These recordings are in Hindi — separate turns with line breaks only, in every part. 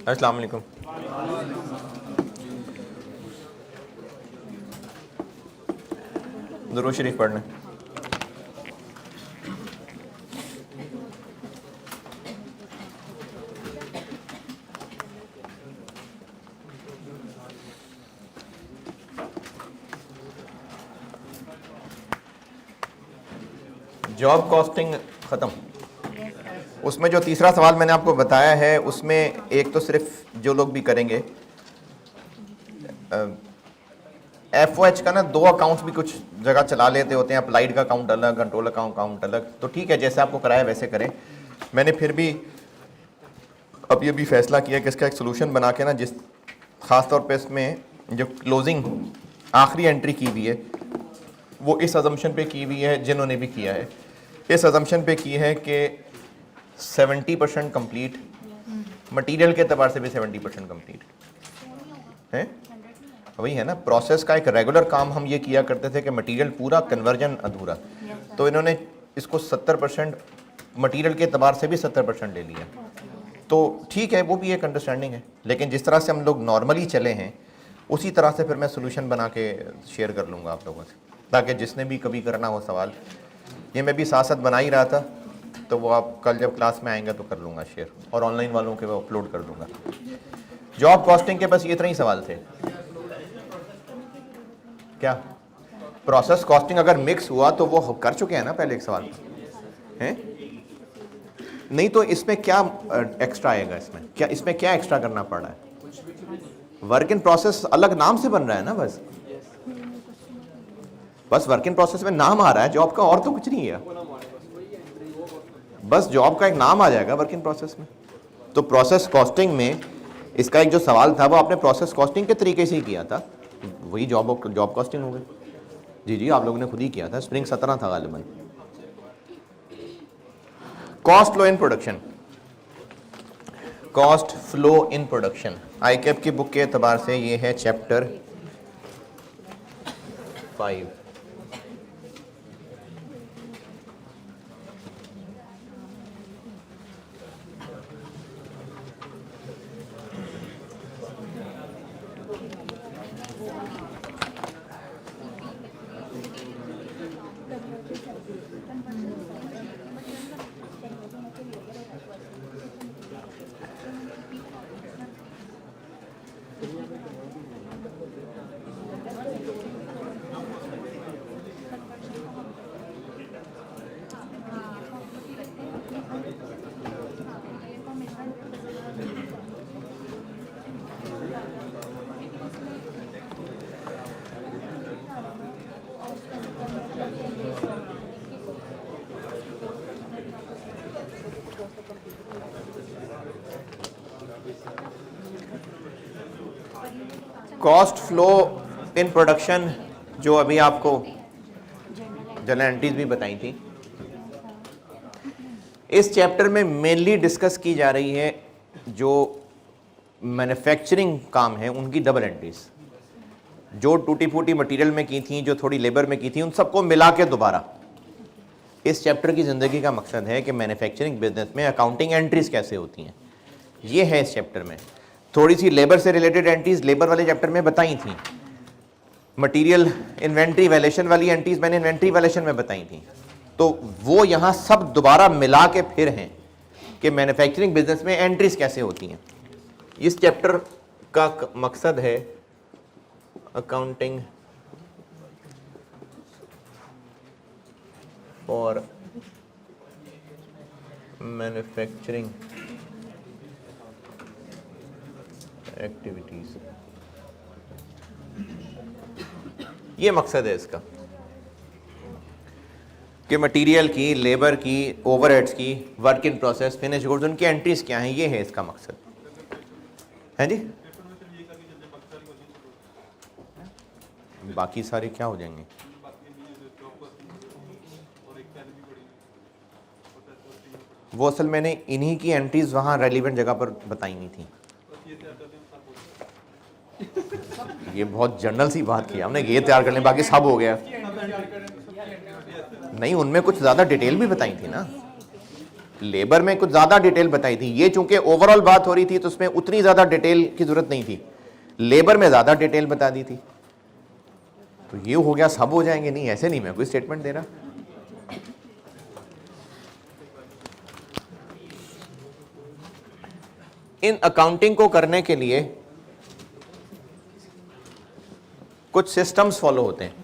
अस्सलाम वालेकुम। दुरूद शरीफ पढ़ लें। जॉब कॉस्टिंग ख़त्म। उसमें जो तीसरा सवाल मैंने आपको बताया है उसमें एक तो सिर्फ जो लोग भी करेंगे FOH का ना 2 अकाउंट्स भी कुछ जगह चला लेते होते हैं, अप्लाइड का अकाउंट अलग, कंट्रोल अकाउंट अलग, तो ठीक है जैसे आपको कराया वैसे करें। मैंने फिर भी अब ये भी फैसला किया कि इसका एक सोल्यूशन बना के ना, जिस ख़ास तौर पे इसमें जो क्लोजिंग आखिरी एंट्री की हुई है वो इस अजम्पशन पे की हुई है, जिन्होंने भी किया है इस अजम्पशन पे की है कि 70% कंप्लीट, मटेरियल के एतबार से भी 70% कंप्लीट है। वही है ना, प्रोसेस का एक रेगुलर काम हम ये किया करते थे कि मटेरियल पूरा, कन्वर्जन अधूरा, तो इन्होंने इसको 70% मटेरियल के एतबार से भी 70% ले लिया। तो ठीक है, वो भी एक अंडरस्टैंडिंग है, लेकिन जिस तरह से हम लोग नॉर्मली चले हैं उसी तरह से फिर मैं सोल्यूशन बना के शेयर कर लूँगा आप लोगों से, ताकि जिसने भी कभी करना हो सवाल, ये मैं भी साथ साथ बना ही रहा था, तो वो आप कल जब क्लास में आएंगे तो कर लूँगा शेयर, और ऑनलाइन वालों के वो अपलोड कर दूँगा। जॉब कॉस्टिंग के बस ये इतने ही सवाल थे। क्या प्रोसेस कॉस्टिंग अगर मिक्स हुआ तो वो कर चुके हैं ना पहले एक सवाल है, नहीं तो इसमें क्या एक्स्ट्रा आएगा, इसमें क्या एक्स्ट्रा करना पड़ रहा है? वर्क इन प्रोसेस अलग नाम से बन रहा है ना, बस वर्क इन प्रोसेस में नाम आ रहा है जॉब का, और तो कुछ नहीं है, बस जॉब का एक नाम आ जाएगा वर्क इन प्रोसेस में। तो प्रोसेस कॉस्टिंग में इसका एक जो सवाल था वो आपने प्रोसेस कॉस्टिंग के तरीके से ही किया था, वही जॉब कॉस्टिंग हो गई। जी आप लोगों ने खुद ही किया था, स्प्रिंग 17 था गालिबन। Cost flow in production, cost flow in production ICAP की बुक के एतबार से ये है chapter 5। Cost flow in production जो अभी आपको जनरल एंट्रीज भी बताई थी, इस चैप्टर में मेनली डिस्कस की जा रही है जो मैन्युफैक्चरिंग काम है उनकी डबल एंट्रीज, जो टूटी फूटी मटेरियल में की थी, जो थोड़ी लेबर में की थी, उन सबको मिला के दोबारा। इस चैप्टर की ज़िंदगी का मकसद है कि मैन्युफैक्चरिंग बिजनेस में अकाउंटिंग एंट्रीज कैसे होती हैं, ये है इस चैप्टर में। थोड़ी सी लेबर से रिलेटेड एंट्रीज लेबर वाले चैप्टर में बताई थी, मटेरियल इन्वेंट्री वैल्यूएशन वाली एंट्रीज मैंने इन्वेंट्री वैल्यूएशन में बताई थी, तो वो यहाँ सब दोबारा मिला के फिर हैं कि मैन्युफैक्चरिंग बिजनेस में एंट्रीज कैसे होती हैं। इस चैप्टर का मकसद है अकाउंटिंग फॉर मैन्युफैक्चरिंग एक्टिविटीज, ये मकसद है इसका कि मटेरियल की, लेबर की, ओवरहेड्स की, work in process, finish goods, उनकी एंट्रीज क्या हैं, ये है इसका मकसद है जी। बाकी सारे क्या हो जाएंगे? वो असल मैंने इन्हीं की एंट्रीज वहाँ रेलिवेंट जगह पर बताई नहीं थी। ये बहुत जनरल सी बात की हमने, ये तैयार कर लें बाकी सब हो गया। नहीं, उनमें कुछ ज़्यादा डिटेल भी बताई थी ना, लेबर में कुछ ज्यादा डिटेल बताई थी, ये चूंकि ओवरऑल बात हो रही थी तो उसमें उतनी ज्यादा डिटेल की जरूरत नहीं थी, लेबर में ज्यादा डिटेल बता दी थी। तो ये हो गया सब हो जाएंगे, नहीं ऐसे नहीं मैं कोई स्टेटमेंट दे रहा। इन अकाउंटिंग को करने के लिए कुछ सिस्टम्स फॉलो होते हैं।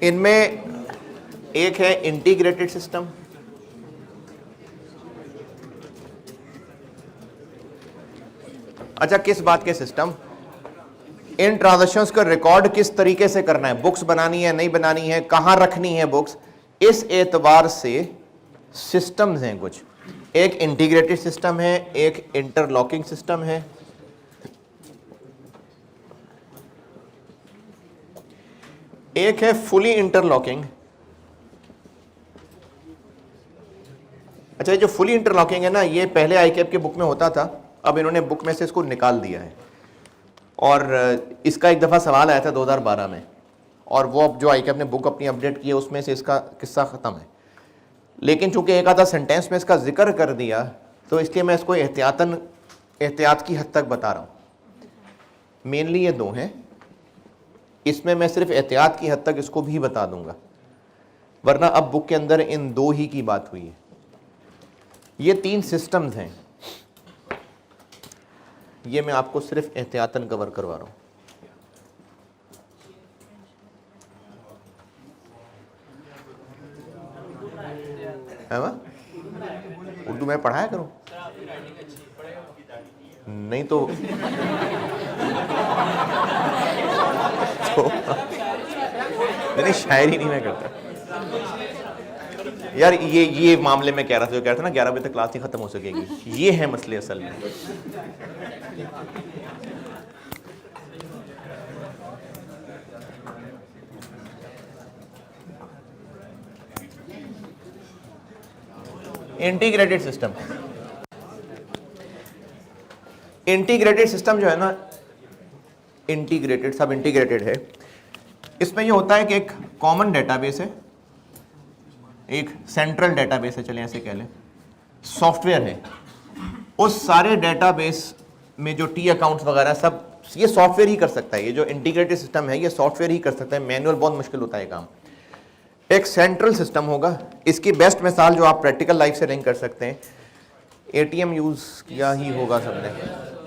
इनमें एक है इंटीग्रेटेड सिस्टम, अच्छा किस बात के सिस्टम, इन ट्रांजैक्शंस का रिकॉर्ड किस तरीके से करना है, बुक्स बनानी है नहीं बनानी है, कहां रखनी है बुक्स, इस एतबार से सिस्टम्स हैं कुछ। एक इंटीग्रेटेड सिस्टम है, एक इंटरलॉकिंग सिस्टम है, एक है फुली इंटरलॉकिंग। अच्छा ये जो फुली इंटरलॉकिंग है ना, ये पहले आईकैप की बुक में होता था, अब इन्होंने बुक में से इसको निकाल दिया है। और इसका एक दफ़ा सवाल आया था 2012 में, और वो अब जो आईकैप ने बुक अपनी अपडेट की है उसमें से इसका किस्सा ख़त्म है। लेकिन चूंकि एक आधा सेंटेंस में इसका जिक्र कर दिया तो इसलिए मैं इसको एहतियात की हद तक बता रहा हूँ। मेनली ये दो हैं, इसमें मैं सिर्फ एहतियात की हद तक इसको भी बता दूंगा, वरना अब बुक के अंदर इन दो ही की बात हुई है। ये 3 सिस्टम्स हैं, ये मैं आपको सिर्फ एहतियातन कवर करवा रहा हूं। है ना? उर्दू में पढ़ाया करूं, नहीं तो नहीं शायरी नहीं मैं करता यार। ये मामले में कह रहा था, जो कह रहा था ना 11 बजे तक क्लास नहीं खत्म हो सकेगी, ये है मसले असल में। इंटीग्रेटेड सिस्टम, इंटीग्रेटेड सिस्टम जो है ना, इंटीग्रेटेड सब इंटीग्रेटेड है। इसमें ये होता है कि एक कॉमन डेटाबेस है, एक सेंट्रल डेटाबेस है, चलें ऐसे कह लें, सॉफ्टवेयर है। उस सारे डेटाबेस में जो टी अकाउंट्स वगैरह सब ये सॉफ्टवेयर ही कर सकता है। ये जो इंटीग्रेटेड सिस्टम है ये सॉफ्टवेयर ही कर सकता है, मैनुअल बहुत मुश्किल होता है काम। एक सेंट्रल सिस्टम होगा, इसकी बेस्ट मिसाल जो आप प्रैक्टिकल लाइफ से लिंक कर सकते हैं, एटीएम यूज़ किया ही होगा सबने,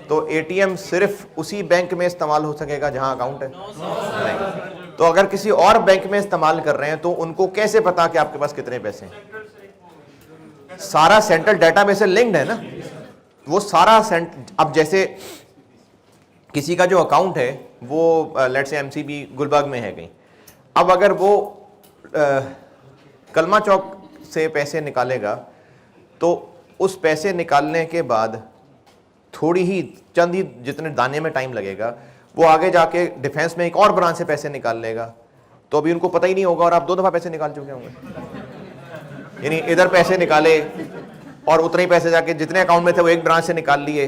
तो एटीएम सिर्फ उसी बैंक में इस्तेमाल हो सकेगा जहां अकाउंट है, नहीं। तो अगर किसी और बैंक में इस्तेमाल कर रहे हैं तो उनको कैसे पता कि आपके पास कितने पैसे हैं? सारा सेंट्रल डेटाबेस से लिंक्ड है ना वो सारा अब जैसे किसी का जो अकाउंट है वो लेट्स से एमसीबी गुलबर्ग में है कहीं, अब अगर वो कलमा चौक से पैसे निकालेगा तो उस पैसे निकालने के बाद थोड़ी ही चंद ही जितने दाने में टाइम लगेगा, वो आगे जाके डिफेंस में एक और ब्रांच से पैसे निकाल लेगा, तो अभी उनको पता ही नहीं होगा और आप 2 दफ़ा पैसे निकाल चुके होंगे। यानी इधर पैसे निकाले और उतने ही पैसे जाके जितने अकाउंट में थे वो एक ब्रांच से निकाल लिए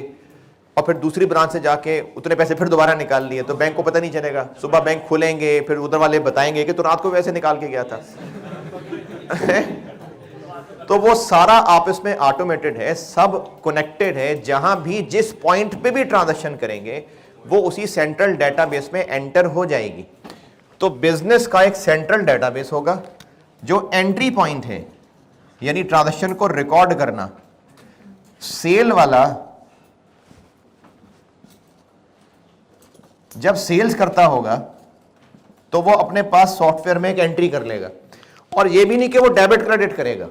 और फिर दूसरी ब्रांच से जाके उतने पैसे फिर दोबारा निकाल लिए, तो बैंक को पता नहीं चलेगा। सुबह बैंक खुलेंगे, फिर उधर वाले बताएंगे कि तो रात को पैसे निकाल के गया था। तो वो सारा आपस में ऑटोमेटेड है, सब कनेक्टेड है, जहां भी जिस पॉइंट पे भी ट्रांजैक्शन करेंगे वो उसी सेंट्रल डेटाबेस में एंटर हो जाएगी। तो बिजनेस का एक सेंट्रल डेटाबेस होगा जो एंट्री पॉइंट है, यानी ट्रांजैक्शन को रिकॉर्ड करना। सेल वाला जब सेल्स करता होगा तो वो अपने पास सॉफ्टवेयर में एक एंट्री कर लेगा, और ये भी नहीं कि वो डेबिट क्रेडिट करेगा,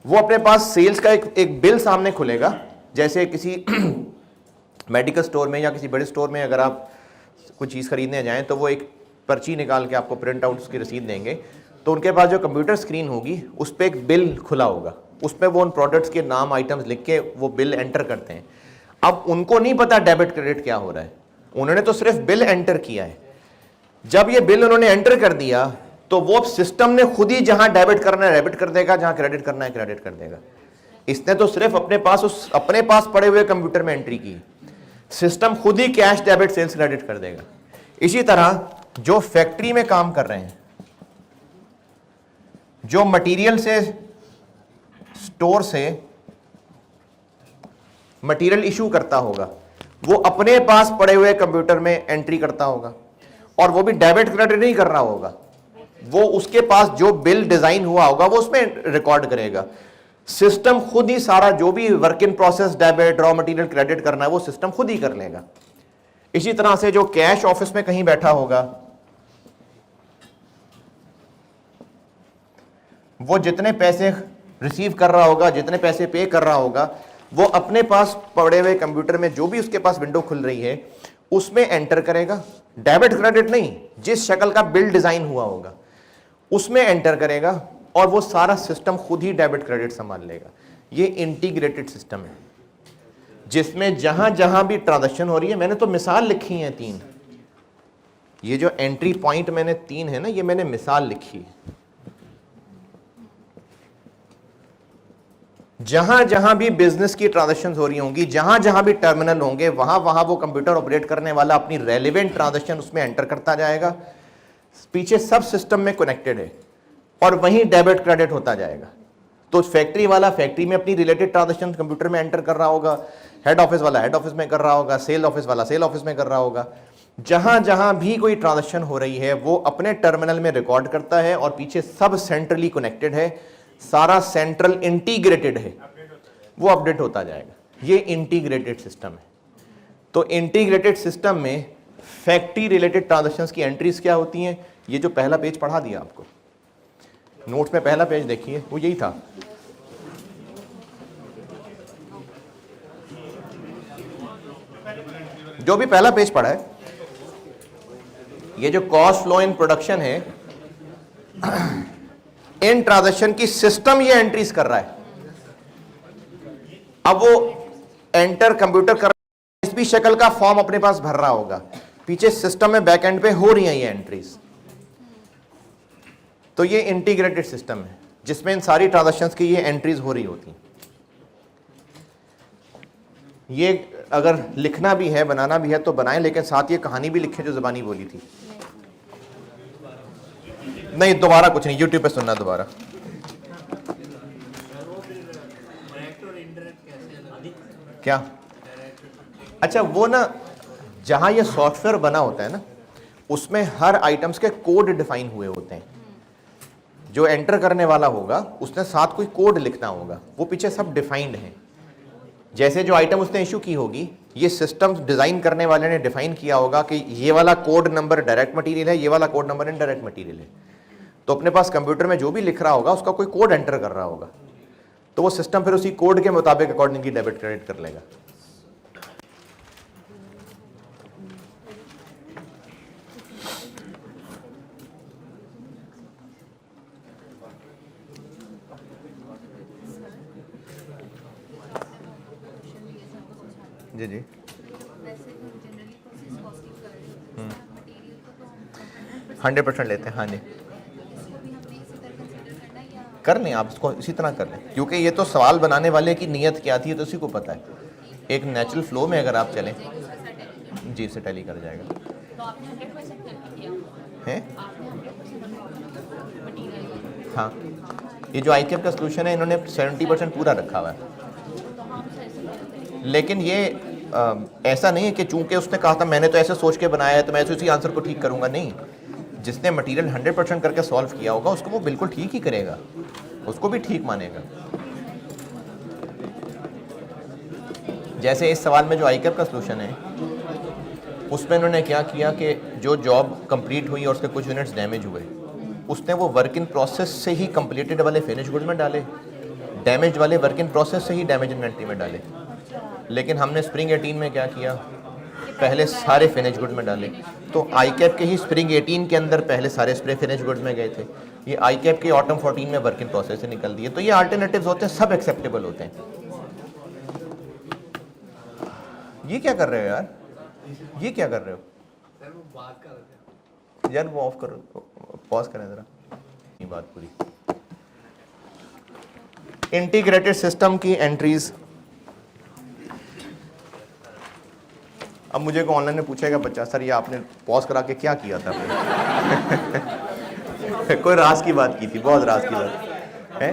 वो अपने पास सेल्स का एक बिल सामने खुलेगा। जैसे किसी मेडिकल स्टोर में या किसी बड़े स्टोर में अगर आप कुछ चीज़ खरीदने जाएं तो वो एक पर्ची निकाल के आपको प्रिंट आउट उसकी रसीद देंगे, तो उनके पास जो कंप्यूटर स्क्रीन होगी उस पर एक बिल खुला होगा, उसमें वो उन प्रोडक्ट्स के नाम आइटम्स लिख के वो बिल एंटर करते हैं। अब उनको नहीं पता डेबिट क्रेडिट क्या हो रहा है, उन्होंने तो सिर्फ बिल एंटर किया है। जब ये बिल उन्होंने एंटर कर दिया तो वो सिस्टम ने खुद ही जहां डेबिट करना है डेबिट कर देगा, जहां क्रेडिट करना है क्रेडिट कर देगा। इसने तो सिर्फ अपने पास पड़े हुए कंप्यूटर में एंट्री की, सिस्टम खुद ही कैश डेबिट सेल्स क्रेडिट कर देगा। इसी तरह जो फैक्ट्री में काम कर रहे हैं, जो मटेरियल से स्टोर से मटेरियल इशू करता होगा, वो अपने पास पड़े हुए कंप्यूटर में एंट्री करता होगा, और वो भी डेबिट क्रेडिट नहीं कर रहा होगा, वो उसके पास जो बिल डिजाइन हुआ होगा वो उसमें रिकॉर्ड करेगा। सिस्टम खुद ही सारा जो भी work in process debit raw material credit करना है वो सिस्टम खुद ही कर लेगा। इसी तरह से जो कैश ऑफिस में कहीं बैठा होगा, वो जितने पैसे रिसीव कर रहा होगा, जितने पैसे पे कर रहा होगा, वो अपने पास पड़े हुए कंप्यूटर में जो भी उसके पास विंडो खुल रही है उसमें एंटर करेगा। डेबिट क्रेडिट नहीं, जिस शक्ल का बिल डिजाइन हुआ होगा उसमें एंटर करेगा, और वो सारा सिस्टम खुद ही डेबिट क्रेडिट संभाल लेगा। ये इंटीग्रेटेड सिस्टम है जिसमें जहां जहां भी ट्रांजैक्शन हो रही है, मैंने तो मिसाल लिखी है 3, ये जो एंट्री पॉइंट मैंने 3 है ना, ये मैंने मिसाल लिखी है। जहां जहां भी बिजनेस की ट्रांजैक्शन हो रही होंगी, जहां जहां भी टर्मिनल होंगे, वहां वहां वो कंप्यूटर ऑपरेट करने वाला अपनी रेलेवेंट ट्रांजैक्शन उसमें एंटर करता जाएगा। पीछे सब सिस्टम में कनेक्टेड है और वहीं डेबिट क्रेडिट होता जाएगा। तो फैक्ट्री वाला फैक्ट्री में अपनी रिलेटेड ट्रांजैक्शन कंप्यूटर में एंटर कर रहा होगा, हेड ऑफिस वाला हेड ऑफिस में कर रहा होगा, सेल ऑफिस वाला सेल ऑफिस में कर रहा होगा। जहां जहां भी कोई ट्रांजैक्शन हो रही है वो अपने टर्मिनल में रिकॉर्ड करता है, और पीछे सब सेंट्रली कनेक्टेड है, सारा सेंट्रल इंटीग्रेटेड है, वो अपडेट होता जाएगा। ये इंटीग्रेटेड सिस्टम है। तो इंटीग्रेटेड सिस्टम में फैक्ट्री रिलेटेड ट्रांजैक्शंस की एंट्रीज क्या होती हैं, ये जो पहला पेज पढ़ा दिया आपको नोट्स में, पहला पेज देखिए, वो यही था। जो भी पहला पेज पढ़ा है, ये जो कॉस्ट फ्लो इन प्रोडक्शन है, इन ट्रांजैक्शन की सिस्टम ये एंट्रीज कर रहा है। अब वो एंटर कंप्यूटर कर इस भी शक्ल का फॉर्म अपने पास भर रहा होगा, पीछे सिस्टम में बैक एंड पे हो रही हैं ये एंट्रीज। तो ये इंटीग्रेटेड सिस्टम है जिसमें इन सारी ट्रांजैक्शंस की ये एंट्रीज हो रही होती। ये अगर लिखना भी है, बनाना भी है तो बनाएं, लेकिन साथ ये कहानी भी लिखें जो ज़बानी बोली थी। नहीं, दोबारा कुछ नहीं, यूट्यूब पे सुनना दोबारा। क्या? अच्छा, वो ना जहां ये सॉफ्टवेयर बना होता है ना, उसमें हर आइटम्स के कोड डिफाइन हुए होते हैं। जो एंटर करने वाला होगा उसने साथ कोई कोड लिखना होगा, वो पीछे सब डिफाइंड है। जैसे जो आइटम उसने इशू की होगी, ये सिस्टम डिजाइन करने वाले ने डिफाइन किया होगा कि ये वाला कोड नंबर डायरेक्ट मटेरियल है, ये वाला कोड नंबर इनडायरेक्ट मटेरियल है। तो अपने पास कंप्यूटर में जो भी लिख रहा होगा उसका कोई कोड एंटर कर रहा होगा, तो वो सिस्टम फिर उसी कोड के मुताबिक अकॉर्डिंगली डेबिट क्रेडिट कर लेगा। जी जी 100% लेते हैं। हाँ जी, कर लें आप इसको इसी तरह कर लें, क्योंकि ये तो सवाल बनाने वाले की नीयत क्या थी तो उसी को पता है। एक नेचुरल फ्लो में अगर आप चलें जी से टैली कर जाएगा। हैं? हाँ, ये जो ICAP का सोल्यूशन है इन्होंने 70% पूरा रखा हुआ है, लेकिन ये ऐसा नहीं है कि चूंकि उसने कहा था मैंने तो ऐसे सोच के बनाया है तो मैं ऐसे उसी आंसर को ठीक करूंगा। नहीं, जिसने मटेरियल 100% करके सॉल्व किया होगा उसको वो बिल्कुल ठीक ही करेगा, उसको भी ठीक मानेगा। जैसे इस सवाल में जो ICAP का सोल्यूशन है उसमें इन्होंने क्या किया कि जो जॉब कंप्लीट हुई और उसके कुछ यूनिट्स डैमेज हुए, उसने वो वर्क इन प्रोसेस से ही कंप्लीटेड वाले फिनिश गुड्स में डाले, डैमेज वाले वर्क इन प्रोसेस से ही डैमेज इन्वेंट्री में डाले। लेकिन हमने स्प्रिंग 18 में क्या किया, पहले सारे फिनिश गुड में डाले। तो आई कैप के ही स्प्रिंग 18 के अंदर पहले सारे स्प्रे फिनिश गुड में गए थे, ये आई कैप के ऑटम 14 में वर्क इन प्रोसेस से निकल दिए। तो ये अल्टरनेटिव्स होते हैं, सब एक्सेप्टेबल होते हैं। ये क्या कर रहे हो यार, ये क्या कर रहे हो यार, वो ऑफ करो, पॉज करें जरा, ये बात पूरी। इंटीग्रेटेड सिस्टम की एंट्रीज, अब मुझे को ऑनलाइन में पूछेगा बच्चा, सर ये आपने पॉज करा के क्या किया था? कोई राज की बात की थी, बहुत राज की बात है।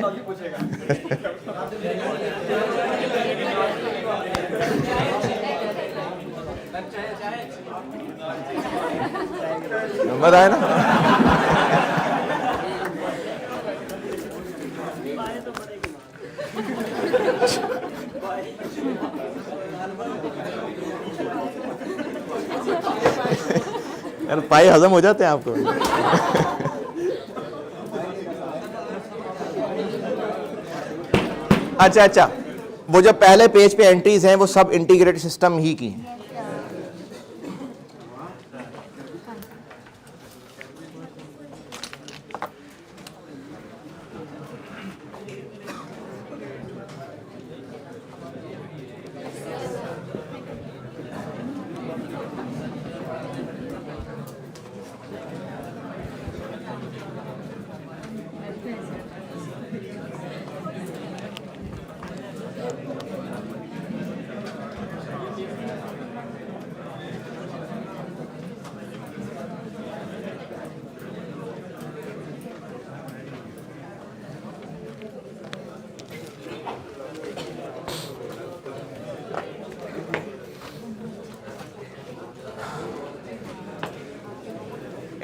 नंबर आया ना? यार पाए हजम हो जाते हैं आपको। अच्छा, वो जो पहले पेज पे एंट्रीज हैं वो सब इंटीग्रेटेड सिस्टम ही की हैं।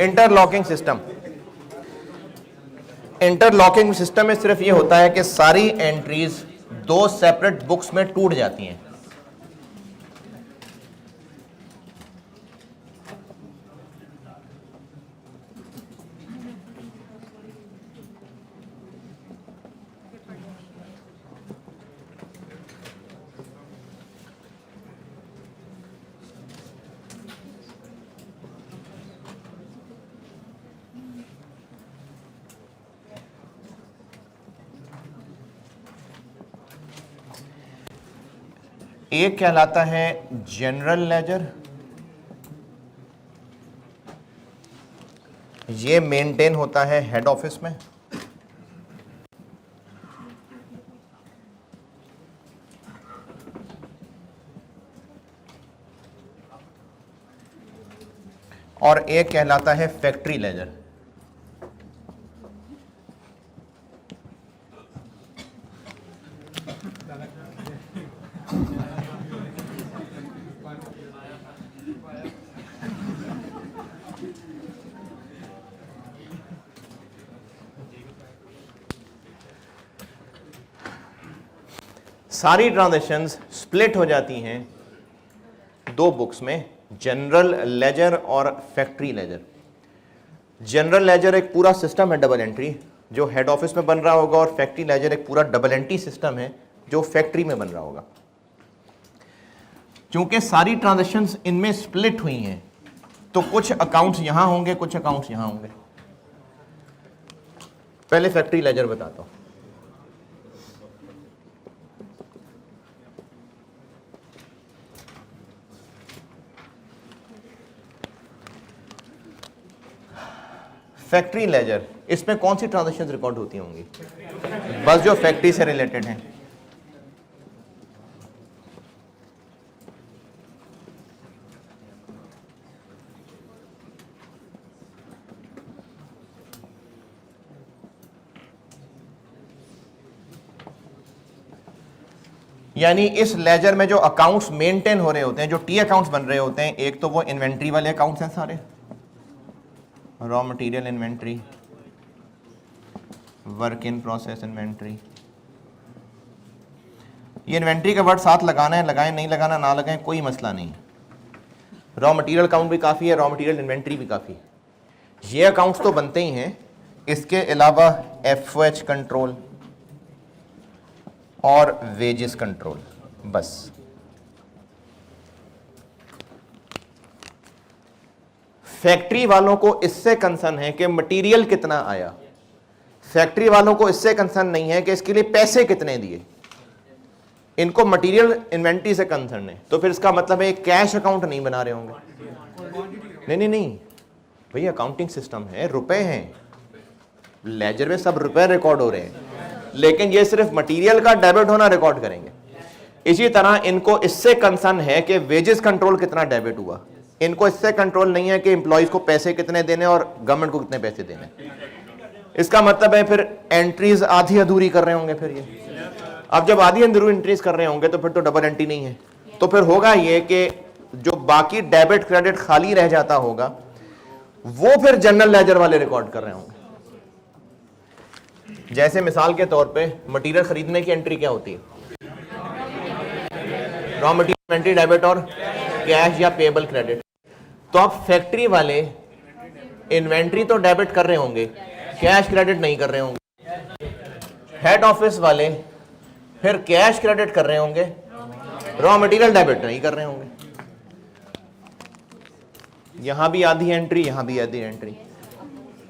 इंटरलॉकिंग सिस्टम, इंटरलॉकिंग सिस्टम में सिर्फ ये होता है कि सारी एंट्रीज दो सेपरेट बुक्स में टूट जाती हैं। एक कहलाता है जनरल लेजर, ये मेंटेन होता है हेड ऑफिस में। और एक कहलाता है फैक्ट्री लेजर। सारी ट्रांजैक्शंस स्प्लिट हो जाती हैं दो बुक्स में, जनरल लेजर और फैक्ट्री लेजर। जनरल लेजर एक पूरा सिस्टम है डबल एंट्री जो हेड ऑफिस में बन रहा होगा, और फैक्ट्री लेजर एक पूरा डबल एंट्री सिस्टम है जो फैक्ट्री में बन रहा होगा। क्योंकि सारी ट्रांजैक्शंस इनमें स्प्लिट हुई हैं तो कुछ अकाउंट्स यहां होंगे, कुछ अकाउंट्स यहां होंगे। पहले फैक्ट्री लेजर बताता हूं। फैक्ट्री लेजर, इसमें कौन सी ट्रांजैक्शंस रिकॉर्ड होती होंगी? बस जो फैक्ट्री से रिलेटेड हैं। यानी इस लेजर में जो अकाउंट्स मेंटेन हो रहे होते हैं, जो टी अकाउंट्स बन रहे होते हैं, एक तो वो इन्वेंट्री वाले अकाउंट्स हैं सारे, raw material inventory, work in process inventory. ये इन्वेंट्री का वर्ड साथ लगाना है, लगाएं, नहीं लगाना ना लगाएं, कोई मसला नहीं। रॉ मटेरियल अकाउंट भी काफ़ी है, रॉ मटेरियल इन्वेंट्री भी काफ़ी है। ये अकाउंट्स तो बनते ही हैं, इसके अलावा एफओएच कंट्रोल और वेजेस कंट्रोल, बस फैक्ट्री वालों को इससे कंसर्न है कि मटेरियल कितना आया, फैक्ट्री वालों को इससे कंसर्न नहीं है कि इसके लिए पैसे कितने दिए, इनको मटेरियल इन्वेंट्री से कंसर्न है। तो फिर इसका मतलब है कैश अकाउंट नहीं बना रहे होंगे। नहीं भैया, अकाउंटिंग सिस्टम है, रुपए हैं, लेजर में सब रुपए रिकॉर्ड हो रहे हैं, लेकिन ये सिर्फ मटेरियल का डेबिट होना रिकॉर्ड करेंगे। इसी तरह इनको इससे कंसर्न है कि वेजेस कंट्रोल कितना डेबिट हुआ, इनको इससे कंट्रोल नहीं है कि एम्प्लॉइज को पैसे कितने देने और गवर्नमेंट को कितने पैसे देने। इसका मतलब है फिर एंट्रीज आधी अधूरी कर रहे होंगे। फिर ये अब जब आधी अधूरी एंट्रीज कर रहे होंगे तो फिर तो डबल एंट्री नहीं है। तो फिर होगा ये कि जो बाकी डेबिट क्रेडिट खाली रह जाता होगा वो फिर जनरल लेजर वाले रिकॉर्ड कर रहे होंगे। जैसे मिसाल के तौर पे मटेरियल खरीदने की एंट्री क्या होती है, रॉ मटेरियल इन्वेंट्री डेबिट और कैश या पेबल क्रेडिट। तो आप फैक्ट्री वाले इन्वेंट्री तो डेबिट कर रहे होंगे, कैश क्रेडिट नहीं कर रहे होंगे। हेड ऑफिस वाले फिर कैश क्रेडिट कर रहे होंगे, रॉ मटेरियल डेबिट नहीं कर रहे होंगे। यहां भी आधी एंट्री, यहां भी आधी एंट्री।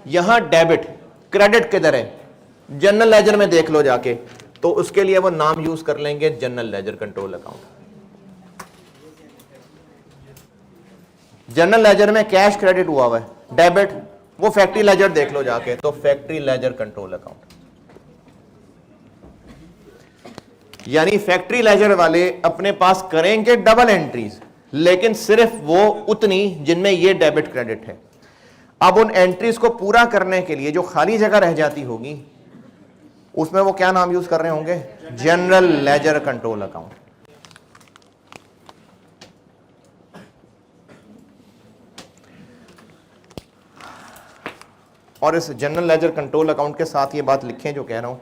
यहां डेबिट क्रेडिट किधर है, जनरल लेजर में देख लो जाके, तो उसके लिए वो नाम यूज कर लेंगे general ledger control account. General ledger में कैश क्रेडिट हुआ हुआ है, डेबिट, वो फैक्ट्री लेजर देख लो जाके, तो फैक्ट्री लेजर कंट्रोल अकाउंट। यानी फैक्ट्री लेजर वाले अपने पास करेंगे डबल एंट्रीज, लेकिन सिर्फ वो उतनी जिनमें ये डेबिट क्रेडिट है। अब उन एंट्रीज को पूरा करने के लिए जो खाली जगह रह जाती होगी उसमें वो क्या नाम यूज कर रहे होंगे, जनरल लेजर कंट्रोल अकाउंट। और इस जनरल लेजर कंट्रोल अकाउंट के साथ ये बात लिखें जो कह रहा हूं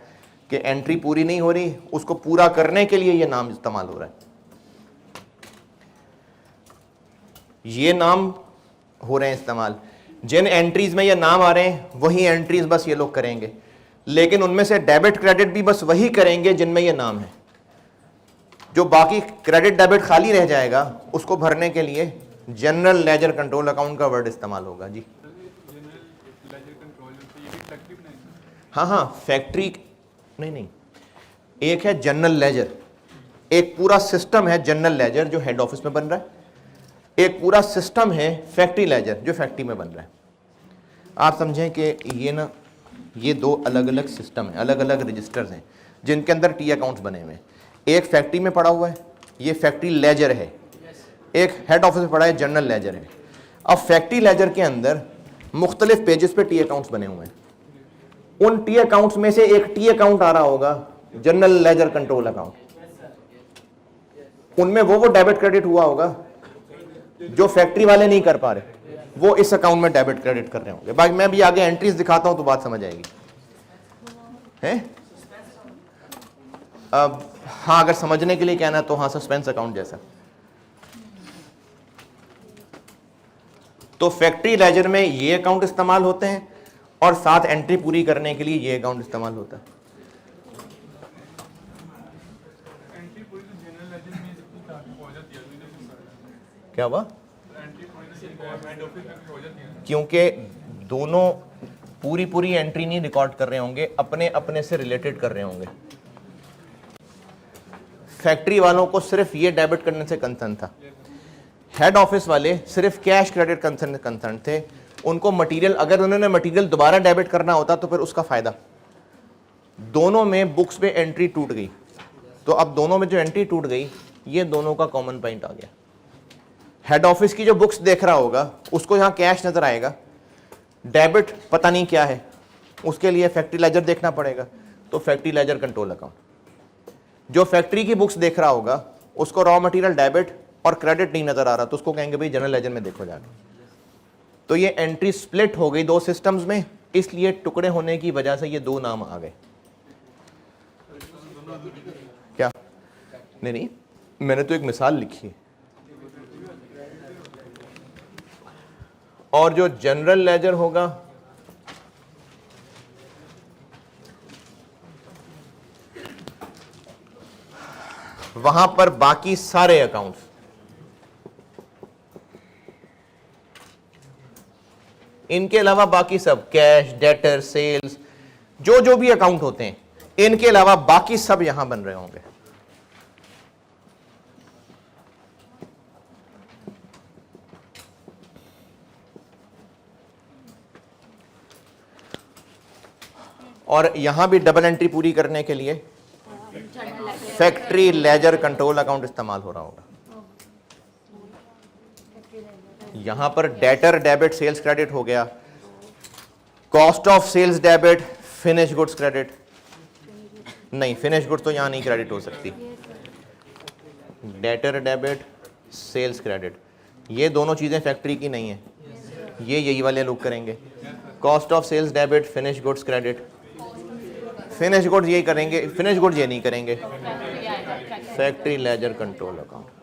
कि एंट्री पूरी नहीं हो रही, उसको पूरा करने के लिए ये नाम इस्तेमाल हो रहा है। ये नाम हो रहे हैं इस्तेमाल, जिन एंट्रीज में ये नाम आ रहे हैं वही एंट्रीज बस ये लोग करेंगे, लेकिन उनमें से डेबिट क्रेडिट भी बस वही करेंगे जिनमें ये नाम है। जो बाकी क्रेडिट डेबिट खाली रह जाएगा उसको भरने के लिए जनरल लेजर कंट्रोल अकाउंट का वर्ड इस्तेमाल होगा। जी हाँ, फैक्ट्री नहीं, एक है जनरल लेजर, एक पूरा सिस्टम है जनरल लेजर जो हेड ऑफिस में बन रहा है, एक पूरा सिस्टम है फैक्ट्री लेजर जो फैक्ट्री में बन रहा है। आप समझें कि ये दो अलग अलग सिस्टम है, अलग अलग रजिस्टर्स हैं जिनके अंदर टी अकाउंट्स बने हुए हैं। एक फैक्ट्री में पड़ा हुआ है, ये फैक्ट्री लेजर है, एक हेड ऑफिस में पड़ा है जनरल लेजर है। अब फैक्ट्री लेजर के अंदर मुख्तलिफ पेजेस पे टी अकाउंट्स बने हुए हैं, उन टी अकाउंट्स में से एक टी अकाउंट आ रहा होगा जनरल लेजर कंट्रोल अकाउंट, उनमें वो डेबिट क्रेडिट हुआ होगा जो फैक्ट्री वाले नहीं कर पा रहे, वो इस अकाउंट में डेबिट क्रेडिट कर रहे होंगे। बाकी मैं भी आगे एंट्रीज दिखाता हूं तो बात समझ आएगी है। अब हाँ, अगर समझने के लिए कहना तो हाँ, सस्पेंस अकाउंट जैसा। तो फैक्ट्री लेजर में ये अकाउंट इस्तेमाल होते हैं और साथ एंट्री पूरी करने के लिए ये अकाउंट इस्तेमाल होता है। क्या हुआ? क्योंकि दोनों पूरी एंट्री नहीं रिकॉर्ड कर रहे होंगे, अपने अपने से रिलेटेड कर रहे होंगे। फैक्ट्री वालों को सिर्फ ये डेबिट करने से कंसर्न था, हेड ऑफिस वाले सिर्फ कैश क्रेडिट कंसर्न थे। उनको मटेरियल, अगर उन्होंने मटेरियल दोबारा डेबिट करना होता तो फिर उसका फायदा। दोनों में बुक्स पे एंट्री टूट गई, तो अब दोनों में जो एंट्री टूट गई ये दोनों का कॉमन पॉइंट आ गया। हेड ऑफिस की जो बुक्स देख रहा होगा उसको यहां कैश नजर आएगा, डेबिट पता नहीं क्या है, उसके लिए फैक्ट्री लेजर देखना पड़ेगा, तो फैक्ट्री लेजर कंट्रोल अकाउंट। जो फैक्ट्री की बुक्स देख रहा होगा उसको रॉ मटेरियल डेबिट और क्रेडिट नहीं नजर आ रहा, तो उसको कहेंगे भाई जनरल लेजर में देखो जाके। तो ये एंट्री स्प्लिट हो गई दो सिस्टम्स में, इसलिए टुकड़े होने की वजह से ये दो नाम आ गए। क्या? नहीं, मैंने तो एक मिसाल लिखी है। और जो जनरल लेजर होगा वहां पर बाकी सारे अकाउंट्स, इनके अलावा बाकी सब कैश, डेटर, सेल्स, जो जो भी अकाउंट होते हैं, इनके अलावा बाकी सब यहां बन रहे होंगे। और यहां भी डबल एंट्री पूरी करने के लिए फैक्ट्री लेजर कंट्रोल अकाउंट इस्तेमाल हो रहा होगा। यहां पर डेटर डेबिट सेल्स क्रेडिट हो गया, cost of sales debit, finish goods credit, नहीं फिनिश गुड्स तो यहां नहीं क्रेडिट हो सकती, डेटर डेबिट सेल्स क्रेडिट, ये दोनों चीजें फैक्ट्री की नहीं है, ये यही वाले लोग करेंगे। Cost of sales debit, finish goods credit, finish goods यही करेंगे, फिनिश गुड्स ये नहीं करेंगे, फैक्ट्री लेजर कंट्रोल अकाउंट।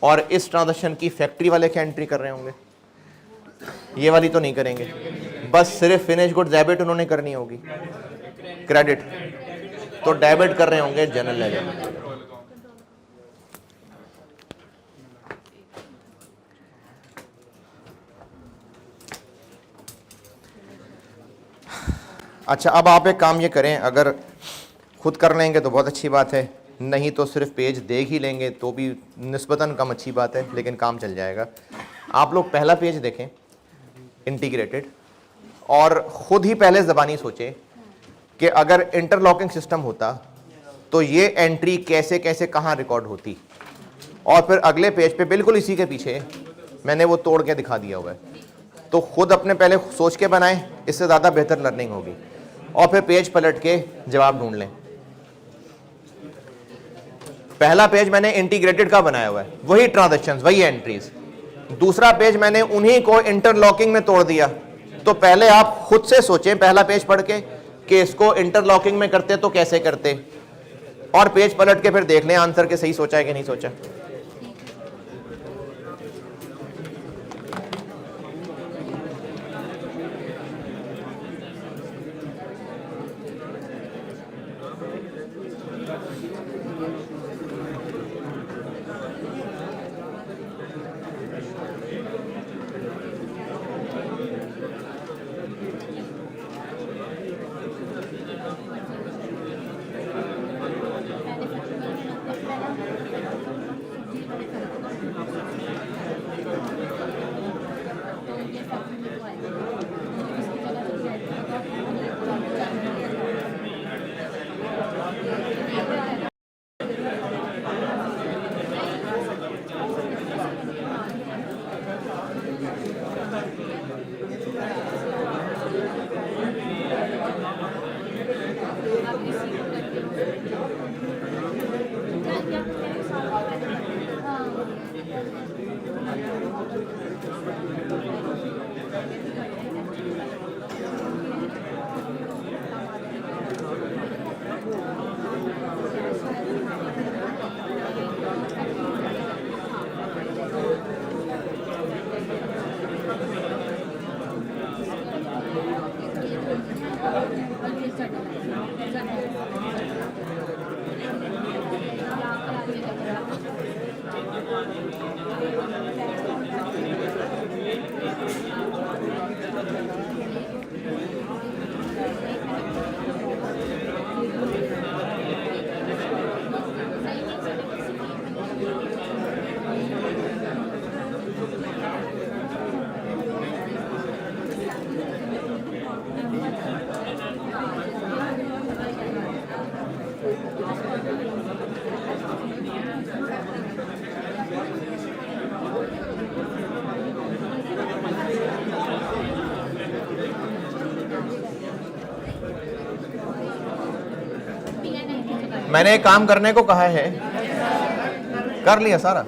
और इस ट्रांजैक्शन की फैक्ट्री वाले क्या एंट्री कर रहे होंगे, ये वाली तो नहीं करेंगे, बस सिर्फ फिनिश गुड्स डेबिट उन्होंने करनी होगी, क्रेडिट तो डेबिट कर रहे होंगे जनरल लेजर। अच्छा, अब आप एक काम ये करें, अगर खुद कर लेंगे तो बहुत अच्छी बात है, नहीं तो सिर्फ पेज देख ही लेंगे तो भी निस्बतन कम अच्छी बात है, लेकिन काम चल जाएगा। आप लोग पहला पेज देखें इंटीग्रेटेड, और ख़ुद ही पहले ज़बानी सोचें कि अगर इंटरलॉकिंग सिस्टम होता तो ये एंट्री कैसे कैसे कहाँ रिकॉर्ड होती, और फिर अगले पेज पे बिल्कुल इसी के पीछे मैंने वो तोड़ के दिखा दिया हुआ है। तो ख़ुद अपने पहले सोच के बनाएं, इससे ज़्यादा बेहतर लर्निंग होगी, और फिर पेज पलट के जवाब ढूंढ लें। पहला पेज मैंने इंटीग्रेटेड का बनाया हुआ है, वही ट्रांजैक्शंस, वही एंट्रीज। दूसरा पेज मैंने उन्हीं को इंटरलॉकिंग में तोड़ दिया। तो पहले आप खुद से सोचें पहला पेज पढ़ के कि इसको इंटरलॉकिंग में करते तो कैसे करते, और पेज पलट के फिर देख लें आंसर के सही सोचा है कि नहीं सोचा। मैंने एक काम करने को कहा है, कर लिया सारा।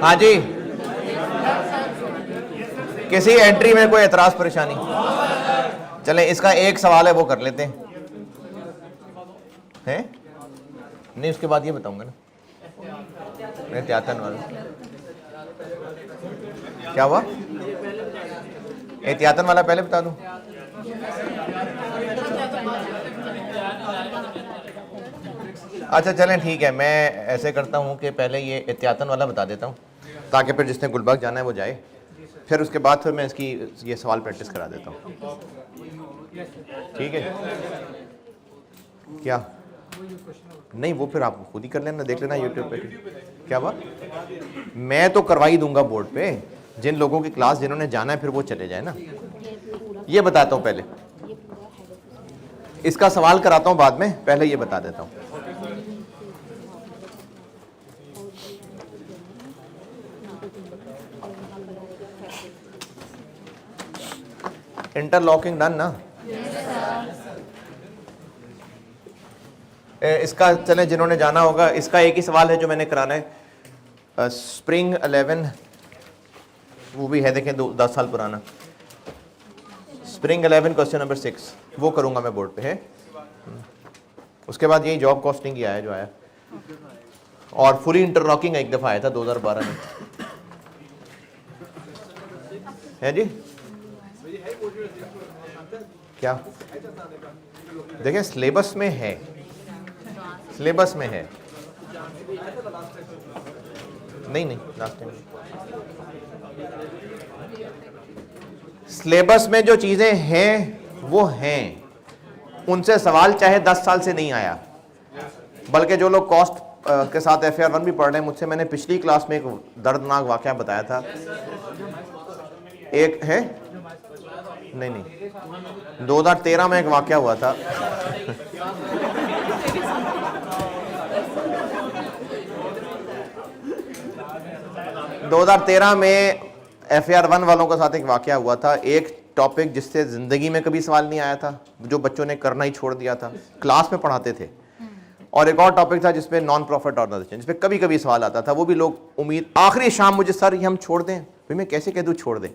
हाँ जी, किसी एंट्री में कोई एतराज परेशानी? चलें, इसका एक सवाल है वो कर लेते हैं नहीं, उसके बाद ये बताऊंगा ना। एहतियातन वाला क्या हुआ? एहतियातन वाला पहले बता दूं? अच्छा चलें ठीक है, मैं ऐसे करता हूं कि पहले ये एहतियातन वाला बता देता हूं ताकि फिर जिसने गुलबाग जाना है वो जाए, फिर उसके बाद फिर मैं इसकी ये सवाल प्रैक्टिस करा देता हूं। ठीक है? क्या नहीं, वो फिर आप खुद ही कर लेना, देख लेना यूट्यूब पे। क्या हुआ? मैं तो करवाई दूंगा बोर्ड पे, जिन लोगों की क्लास जिन्होंने जाना है फिर वो चले जाए ना। ये बताता हूँ पहले, इसका सवाल कराता हूँ बाद में, पहले ये बता देता हूँ। इंटरलॉकिंग डन ना? इसका चलें, जिन्होंने जाना होगा, इसका एक ही सवाल है जो मैंने कराना है। स्प्रिंग 11 वो भी है, देखें 10 साल पुराना। स्प्रिंग 11 क्वेश्चन नंबर 6 वो करूंगा मैं बोर्ड पे है। उसके बाद यही जॉब कॉस्टिंग की आया जो आया, और फुली इंटरलॉकिंग एक दफ़ा आया था 2012 में, है जी? क्या देखें, सिलेबस में है, सिलेबस में है। नहीं लास्ट टाइम सिलेबस में जो चीजें हैं वो हैं, उनसे सवाल चाहे 10 साल से नहीं आया। बल्कि जो लोग कॉस्ट के साथ FAR 1 भी पढ़ रहे हैं मुझसे, मैंने पिछली क्लास में एक दर्दनाक वाकया बताया था। एक है नहीं 2013 में एक वाकया हुआ था। 2013 में FAR 1 वालों के साथ एक वाकया हुआ था। एक टॉपिक जिससे जिंदगी में कभी सवाल नहीं आया था, जो बच्चों ने करना ही छोड़ दिया था, क्लास में पढ़ाते थे। और एक और टॉपिक था जिसमें नॉन प्रॉफिट ऑर्गेनाइजेशन, जिसमें कभी कभी सवाल आता था। वो भी लोग उम्मीद, आखिरी शाम मुझे सर ये हम छोड़ दें, भाई मैं कैसे कह दूँ छोड़ दें।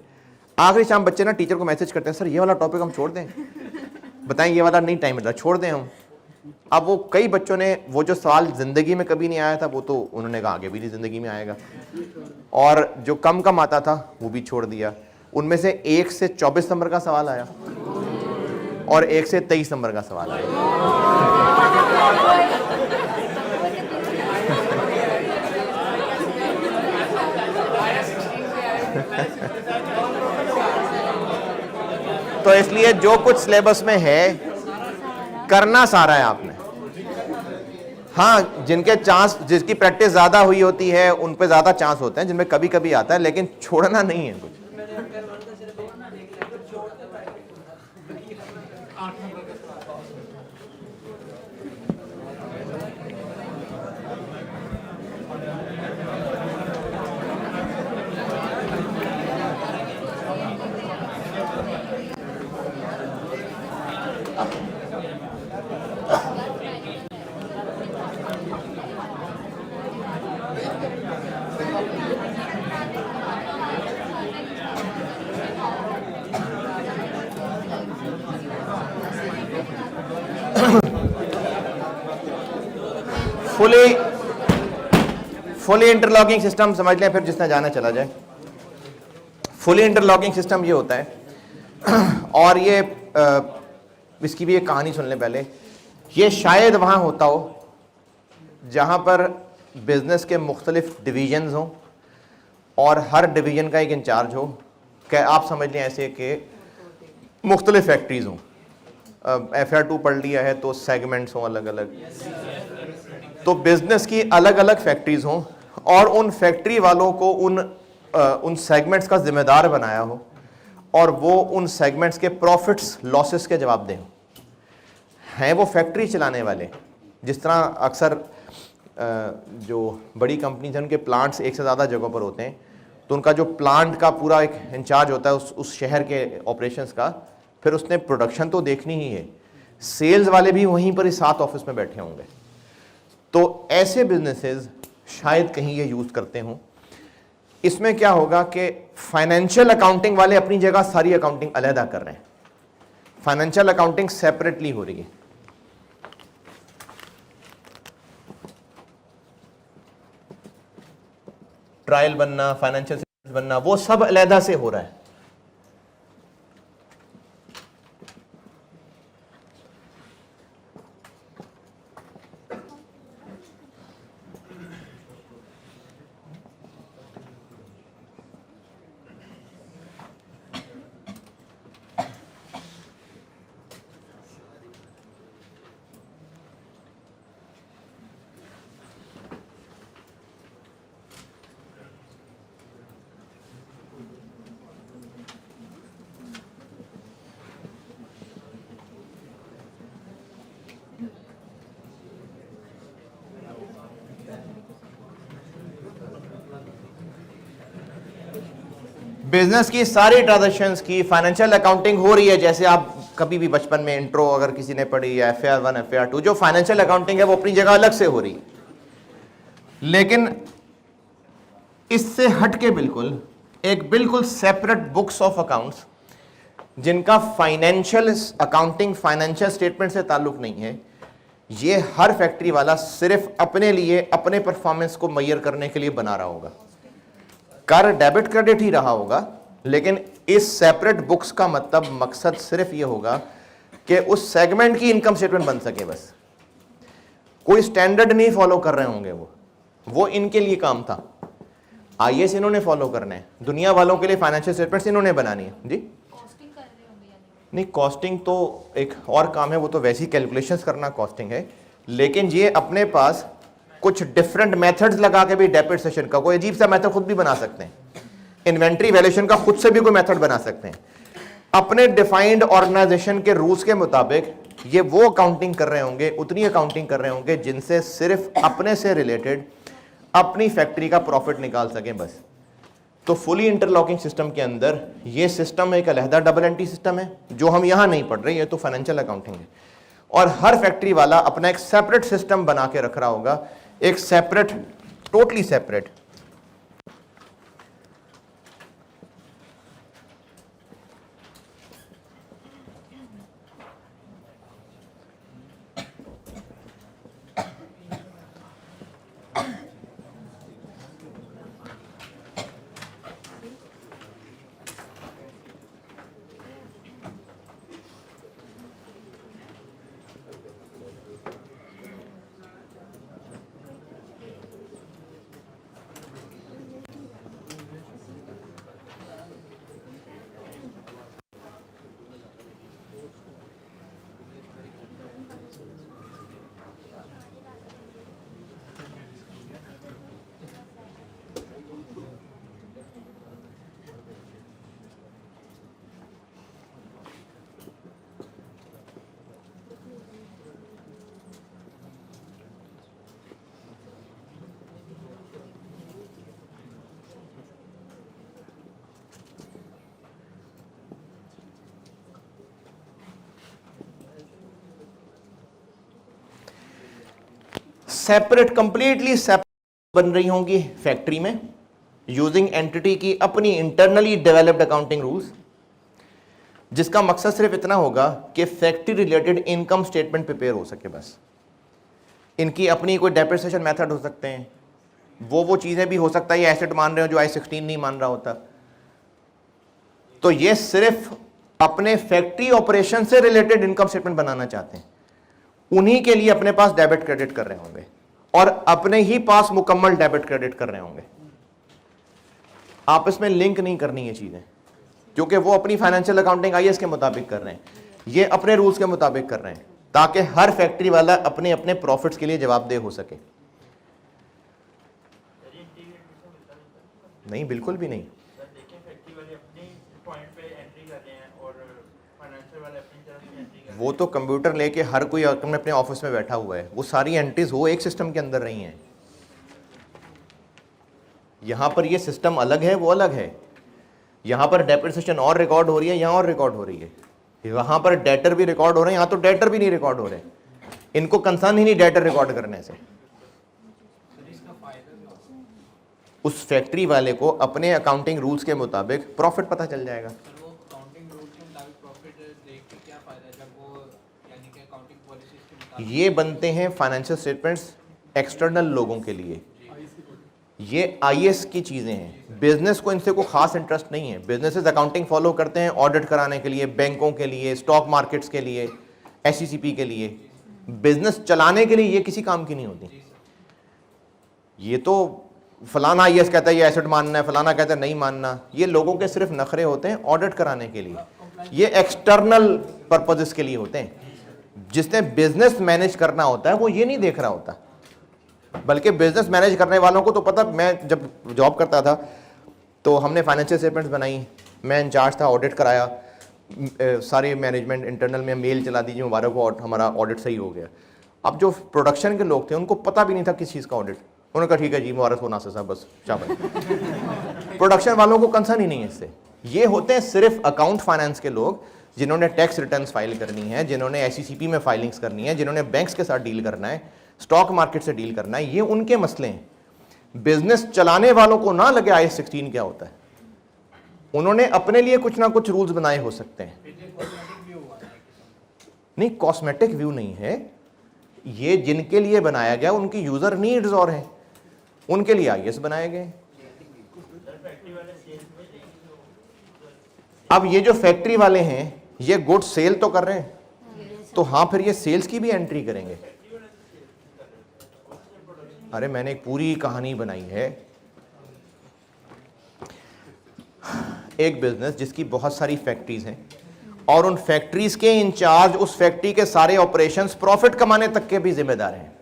आखिरी शाम बच्चे ना टीचर को मैसेज करते हैं, सर ये वाला टॉपिक हम छोड़ दें, बताएं ये वाला नहीं टाइम मिल रहा, छोड़ दें हम। अब वो कई बच्चों ने वो जो सवाल जिंदगी में कभी नहीं आया था वो तो उन्होंने कहा आगे भी नहीं जिंदगी में आएगा, और जो कम आता था वो भी छोड़ दिया। उनमें से 1 से 24 नंबर का सवाल आया और 1 से 23 नंबर का सवाल आया। तो इसलिए जो कुछ सिलेबस में है करना सारा है आपने। हाँ, जिनके चांस, जिसकी प्रैक्टिस ज्यादा हुई होती है उन पे ज्यादा चांस होते हैं, जिनमें कभी कभी आता है, लेकिन छोड़ना नहीं है कुछ। फुली इंटरलॉकिंग सिस्टम समझ लें, फिर जिसने जाना चला जाए। फुली इंटरलॉकिंग सिस्टम ये होता है, और ये इसकी भी एक कहानी सुन लें पहले। ये शायद वहाँ होता हो जहाँ पर बिजनेस के मुख्तलिफ डिवीजन्स हों और हर डिवीजन का एक इंचार्ज हो। क्या आप समझ लें ऐसे कि मुख्तलिफ फैक्ट्रीज हों। FAR 2 पढ़ लिया है तो सेगमेंट्स हों अलग अलग, तो बिजनेस की अलग अलग फैक्ट्रीज हों और उन फैक्ट्री वालों को उन सेगमेंट्स का जिम्मेदार बनाया हो और वो उन सेगमेंट्स के प्रॉफिट्स लॉसेस के जवाबदेह हों। हैं वो फैक्ट्री चलाने वाले, जिस तरह अक्सर जो बड़ी कंपनीज हैं उनके प्लांट्स एक से ज़्यादा जगहों पर होते हैं, तो उनका जो प्लांट का पूरा एक इंचार्ज होता है उस शहर के ऑपरेशंस का, फिर उसने प्रोडक्शन तो देखनी ही है, सेल्स वाले भी वहीं पर ही साथ ऑफिस में बैठे होंगे। तो ऐसे बिजनेसेस शायद कहीं ये यूज़ करते हों। इसमें क्या होगा कि फाइनेंशियल अकाउंटिंग वाले अपनी जगह सारी अकाउंटिंग अलहदा कर रहे हैं, फाइनेंशियल अकाउंटिंग सेपरेटली हो रही है। ट्रायल बनना, फाइनेंशियल बनना, वो सब अलहदा से हो रहा है। बिजनेस की सारी ट्रांजेक्शन्स की फाइनेंशियल अकाउंटिंग हो रही है। जैसे आप कभी भी बचपन में इंट्रो अगर किसी ने पढ़ी है, FAR 1 FAR 2, जो फाइनेंशियल अकाउंटिंग है वो अपनी जगह अलग से हो रही है। लेकिन इससे हटके बिल्कुल एक बिल्कुल सेपरेट बुक्स ऑफ अकाउंट्स, जिनका फाइनेंशियल अकाउंटिंग फाइनेंशियल स्टेटमेंट से ताल्लुक नहीं है, ये हर फैक्ट्री वाला सिर्फ अपने लिए अपने परफॉर्मेंस को मैयर करने के लिए बना रहा होगा। कर डेबिट क्रेडिट ही रहा होगा, लेकिन इस सेपरेट बुक्स का मतलब मकसद सिर्फ ये होगा कि उस सेगमेंट की इनकम स्टेटमेंट बन सके। बस कोई स्टैंडर्ड नहीं फॉलो कर रहे होंगे, वो इनके लिए काम था। IAS इन्होंने फॉलो करना है, दुनिया वालों के लिए फाइनेंशियल स्टेटमेंट्स इन्होंने बनानी है। जी
कॉस्टिंग कर रहे होंगे यानी?
नहीं, कॉस्टिंग तो एक और काम है, वो तो वैसी कैलकुलेशंस करना कॉस्टिंग है। लेकिन ये अपने पास कुछ डिफरेंट मेथड्स लगा के भी डेप्रिसिएशन का कोई अजीब सा मेथड खुद भी बना सकते हैं, इन्वेंट्री वैल्यूएशन का खुद से भी कोई मेथड बना सकते हैं। अपने डिफाइंड ऑर्गेनाइजेशन के रूल्स के मुताबिक ये वो अकाउंटिंग कर रहे होंगे, उतनी अकाउंटिंग कर रहे होंगे जिनसे सिर्फ अपने से रिलेटेड अपनी फैक्ट्री का प्रॉफिट निकाल सकें बस। तो फुली इंटरलॉकिंग सिस्टम के अंदर ये सिस्टम एक अलहदा डबल एंट्री सिस्टम है, जो हम यहां नहीं पढ़ रहे, ये तो फाइनेंशियल अकाउंटिंग है। और हर फैक्ट्री वाला अपना एक सेपरेट सिस्टम बना के रख रहा होगा, एक separate, totally separate. Separate, completely separate बन रही होंगी फैक्ट्री में, यूजिंग एंटिटी की अपनी इंटरनली डेवलप्ड अकाउंटिंग रूल्स, जिसका मकसद सिर्फ इतना होगा कि factory related income statement prepare हो सके बस। इनकी अपनी कोई डेप्रिसिएशन मेथड हो सकते हैं, वो चीजें भी हो सकता है ये एसेट मान रहे हो जो I-16 नहीं मान रहा होता। तो ये सिर्फ अपने फैक्ट्री ऑपरेशन से रिलेटेड इनकम स्टेटमेंट बनाना चाहते हैं, उन्हीं के लिए अपने पास डेबिट क्रेडिट कर रहे होंगे और अपने ही पास मुकम्मल डेबिट क्रेडिट कर रहे होंगे। आपस में लिंक नहीं करनी ये चीजें, क्योंकि वो अपनी फाइनेंशियल अकाउंटिंग IAS के मुताबिक कर रहे हैं, ये अपने रूल्स के मुताबिक कर रहे हैं, ताकि हर फैक्ट्री वाला अपने अपने प्रॉफिट्स के लिए जवाबदेह हो सके। नहीं, बिल्कुल भी नहीं।
कर रहे हैं और फाइनेंशियल वाले अपनी तरफ से एंट्री कर रहे
वो तो कंप्यूटर लेके हर कोई अपने ऑफिस में बैठा हुआ है, वो सारी एंट्रीज वो एक सिस्टम के अंदर रही हैं। यहाँ पर ये सिस्टम अलग है, वो अलग है। यहाँ पर डेप्रिसिएशन और रिकॉर्ड हो रही है, यहाँ और रिकॉर्ड हो रही है। वहाँ पर डेटर भी रिकॉर्ड हो रहे हैं, यहाँ तो डेटर भी नहीं रिकॉर्ड हो रहे। इनको कंसर्न ही नहीं डेटर रिकॉर्ड करने से। उस फैक्ट्री वाले को अपने अकाउंटिंग रूल्स के मुताबिक प्रॉफिट पता चल जाएगा।
सर वो अकाउंटिंग रूल के मुताबिक प्रॉफिट देख के क्या फायदा है जब वो यानी कि अकाउंटिंग पॉलिसीज के मुताबिक
ये बनते हैं फाइनेंशियल स्टेटमेंट्स एक्सटर्नल लोगों के लिए। ये आईएएस की चीज़ें हैं। बिजनेस को इनसे कोई खास इंटरेस्ट नहीं है। बिजनेसेस अकाउंटिंग फॉलो करते हैं ऑडिट कराने के लिए, बैंकों के लिए, स्टॉक मार्केट्स के लिए, एसईसीपी के लिए। बिजनेस चलाने के लिए ये किसी काम की नहीं होती। ये तो फलाना आईएएस कहता है ये एसेट मानना है, फलाना कहता है नहीं मानना। ये लोगों के सिर्फ नखरे होते हैं ऑडिट कराने के लिए। ये एक्सटर्नल पर्पजेस के लिए होते हैं। जिसने बिजनेस मैनेज करना होता है वो ये नहीं देख रहा होता। बल्कि बिजनेस मैनेज करने वालों को तो पता। मैं जब जॉब करता था तो हमने फाइनेंशियल स्टेटमेंट्स बनाई, मैं इंचार्ज था, ऑडिट कराया, सारे मैनेजमेंट इंटरनल में मेल चला दीजिए मुबारक हो हमारा ऑडिट सही हो गया। अब जो प्रोडक्शन के लोग थे उनको पता भी नहीं था किस चीज़ का ऑडिट। उन्होंने कहा ठीक है जी मुबारक हो नासिर साहब, बस शाबाश। प्रोडक्शन वालों को कंसर्न ही नहीं है इससे। ये होते हैं सिर्फ अकाउंट फाइनेंस के लोग जिन्होंने टैक्स रिटर्न्स फाइल करनी है, जिन्होंने एसईसीपी में फाइलिंग्स करनी है, जिन्होंने बैंक्स के साथ डील करना है, स्टॉक मार्केट से डील करना है। ये उनके मसले हैं। बिजनेस चलाने वालों को ना लगे IAS 16 क्या होता है। उन्होंने अपने लिए कुछ ना कुछ रूल्स बनाए हो सकते हैं। नहीं, कॉस्मेटिक व्यू नहीं है ये। जिनके लिए बनाया गया उनकी यूजर नीड्स और हैं, उनके लिए IAS बनाए गए। अब ये जो फैक्ट्री वाले हैं ये गुड सेल तो कर रहे हैं, तो हाँ फिर ये सेल्स की भी एंट्री करेंगे। अरे मैंने एक पूरी कहानी बनाई है। एक बिजनेस जिसकी बहुत सारी फैक्ट्रीज हैं और उन फैक्ट्रीज के इंचार्ज उस फैक्ट्री के सारे ऑपरेशंस प्रॉफिट कमाने तक के भी जिम्मेदार हैं।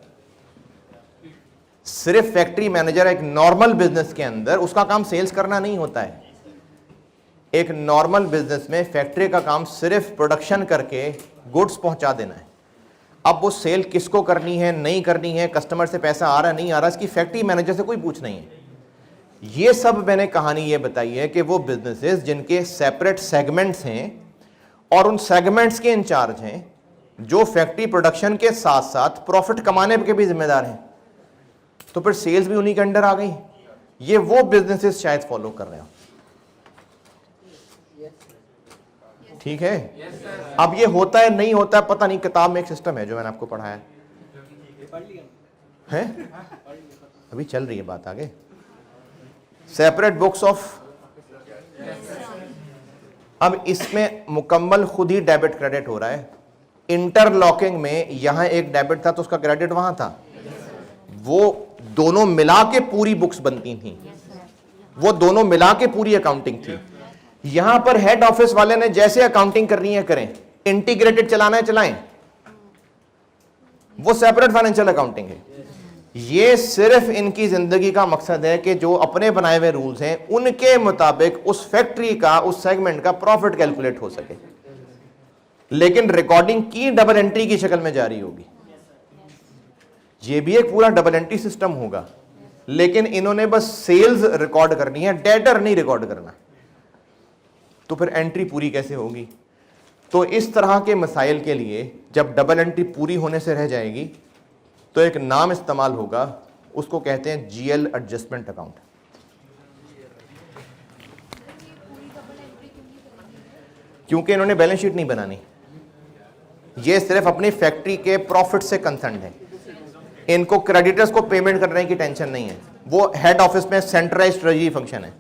सिर्फ फैक्ट्री मैनेजर एक नॉर्मल बिजनेस के अंदर उसका काम सेल्स करना नहीं होता है। एक नॉर्मल बिजनेस में फैक्ट्री का काम सिर्फ प्रोडक्शन करके गुड्स पहुंचा देना है। अब वो सेल किसको करनी है, नहीं करनी है, कस्टमर से पैसा आ रहा है नहीं आ रहा, इसकी फैक्ट्री मैनेजर से कोई पूछ नहीं है। ये सब मैंने कहानी ये बताई है कि वो बिजनेसेस जिनके सेपरेट सेगमेंट्स हैं और उन सेगमेंट्स के इंचार्ज हैं जो फैक्ट्री प्रोडक्शन के साथ साथ प्रॉफिट कमाने के भी जिम्मेदार हैं, तो फिर सेल्स भी उन्हीं के अंडर आ गई। ये वो बिजनेसेस शायद फॉलो कर रहे हो। ठीक है। अब ये होता है नहीं होता है पता नहीं। किताब में एक सिस्टम है जो मैंने आपको पढ़ाया है, अभी चल रही है बात आगे। सेपरेट बुक्स ऑफ, अब इसमें मुकम्मल खुद ही डेबिट क्रेडिट हो रहा है। इंटरलॉकिंग में यहां एक डेबिट था तो उसका क्रेडिट वहां था। वो दोनों मिला के पूरी बुक्स बनती थी, वो दोनों मिला के पूरी अकाउंटिंग थी। यहां पर हेड ऑफिस वाले ने जैसे अकाउंटिंग करनी है करें, इंटीग्रेटेड चलाना है चलाएं, वो सेपरेट फाइनेंशियल अकाउंटिंग है। ये सिर्फ इनकी जिंदगी का मकसद है कि जो अपने बनाए हुए रूल्स हैं उनके मुताबिक उस फैक्ट्री का, उस सेगमेंट का प्रॉफिट कैलकुलेट हो सके। लेकिन रिकॉर्डिंग की डबल एंट्री की शक्ल में जारी होगी। ये भी एक पूरा डबल एंट्री सिस्टम होगा, लेकिन इन्होंने बस सेल्स रिकॉर्ड करनी है, डेटर नहीं रिकॉर्ड करना। तो फिर एंट्री पूरी कैसे होगी? तो इस तरह के मसाइल के लिए जब डबल एंट्री पूरी होने से रह जाएगी तो एक नाम इस्तेमाल होगा, उसको कहते हैं GL एडजस्टमेंट अकाउंट। क्योंकि इन्होंने बैलेंस शीट नहीं बनानी, ये सिर्फ अपनी फैक्ट्री के प्रॉफिट से कंसर्न है। इनको क्रेडिटर्स को पेमेंट करने की टेंशन नहीं है। वो हेड ऑफिस में सेंट्रलाइज्ड ट्रेजरी फंक्शन है,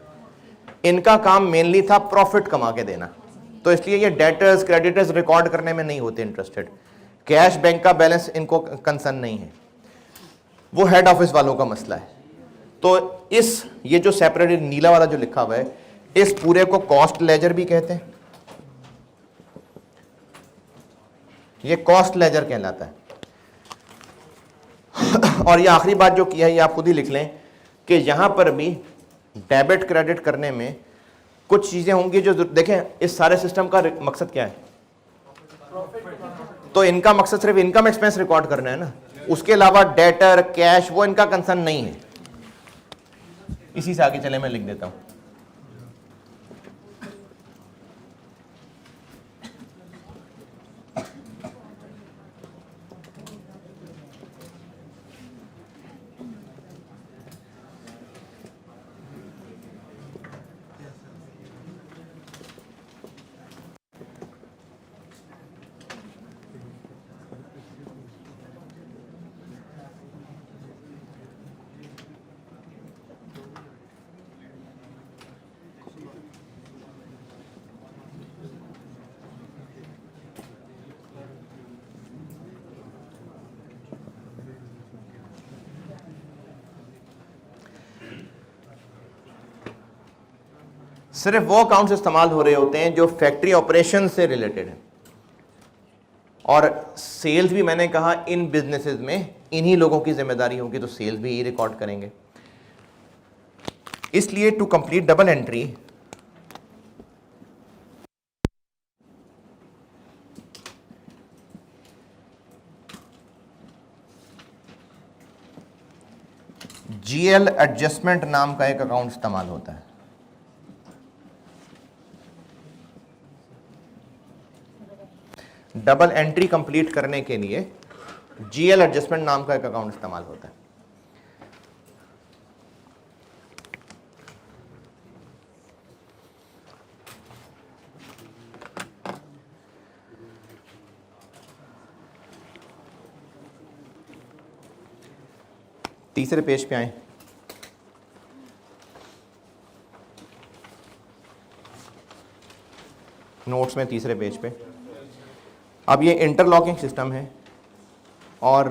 इनका काम मेनली था प्रॉफिट कमा के देना। तो इसलिए ये डेटर्स क्रेडिटर्स रिकॉर्ड करने में नहीं होते इंटरेस्टेड। कैश बैंक का बैलेंस इनको कंसर्न नहीं है, वो हेड ऑफिस वालों का मसला है। तो इस ये जो सेपरेट नीला वाला जो लिखा हुआ है, इस पूरे को कॉस्ट लेजर भी कहते हैं। ये कॉस्ट लेजर कहलाता है। और ये आखिरी बात जो किया है ये आप खुद ही लिख लें कि यहां पर भी डेबिट क्रेडिट करने में कुछ चीजें होंगी जो देखें, इस सारे सिस्टम का मकसद क्या है? तो इनका मकसद सिर्फ इनकम एक्सपेंस रिकॉर्ड करना है ना, उसके अलावा डेटर कैश वो इनका कंसर्न नहीं है। इसी से आगे चले, मैं लिख देता हूं। सिर्फ वो अकाउंट्स इस्तेमाल हो रहे होते हैं जो फैक्ट्री ऑपरेशन से रिलेटेड है, और सेल्स भी मैंने कहा इन बिजनेसेस में इन्हीं लोगों की जिम्मेदारी होगी, तो सेल्स भी ये रिकॉर्ड करेंगे। इसलिए to complete double entry GL adjustment नाम का एक अकाउंट इस्तेमाल होता है। डबल एंट्री कंप्लीट करने के लिए जीएल एडजस्टमेंट नाम का एक अकाउंट इस्तेमाल होता है। तीसरे पेज पे आए। नोट्स में तीसरे पेज पे। अब ये इंटरलॉकिंग सिस्टम है और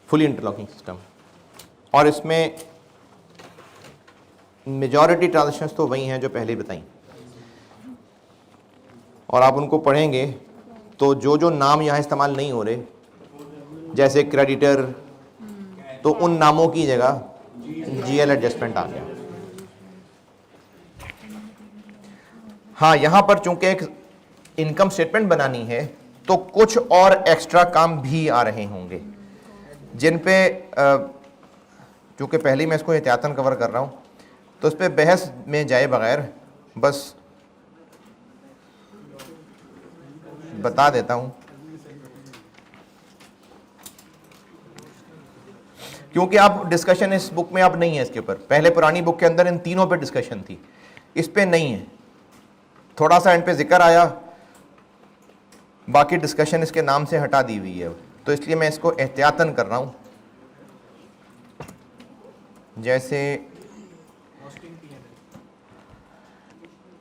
फुली इंटरलॉकिंग सिस्टम, और इसमें मेजॉरिटी ट्रांजैक्शंस तो वही हैं जो पहले बताई, और आप उनको पढ़ेंगे तो जो जो नाम यहाँ इस्तेमाल नहीं हो रहे, जैसे क्रेडिटर, तो उन नामों की जगह जीएल एडजस्टमेंट आ गया। हाँ, यहाँ पर चूंकि एक इनकम स्टेटमेंट बनानी है तो कुछ और एक्स्ट्रा काम भी आ रहे होंगे, जिन पे चूंकि पहले मैं इसको एहतियातन कवर कर रहा हूँ, तो इस पर बहस में जाए बगैर बस बता देता हूँ, क्योंकि आप डिस्कशन इस बुक में अब नहीं है इसके ऊपर। पहले पुरानी बुक के अंदर इन तीनों पे डिस्कशन थी, इस पे नहीं है। थोड़ा सा इन पे जिक्र आया, बाकी डिस्कशन इसके नाम से हटा दी हुई है, तो इसलिए मैं इसको एहतियातन कर रहा हूँ। जैसे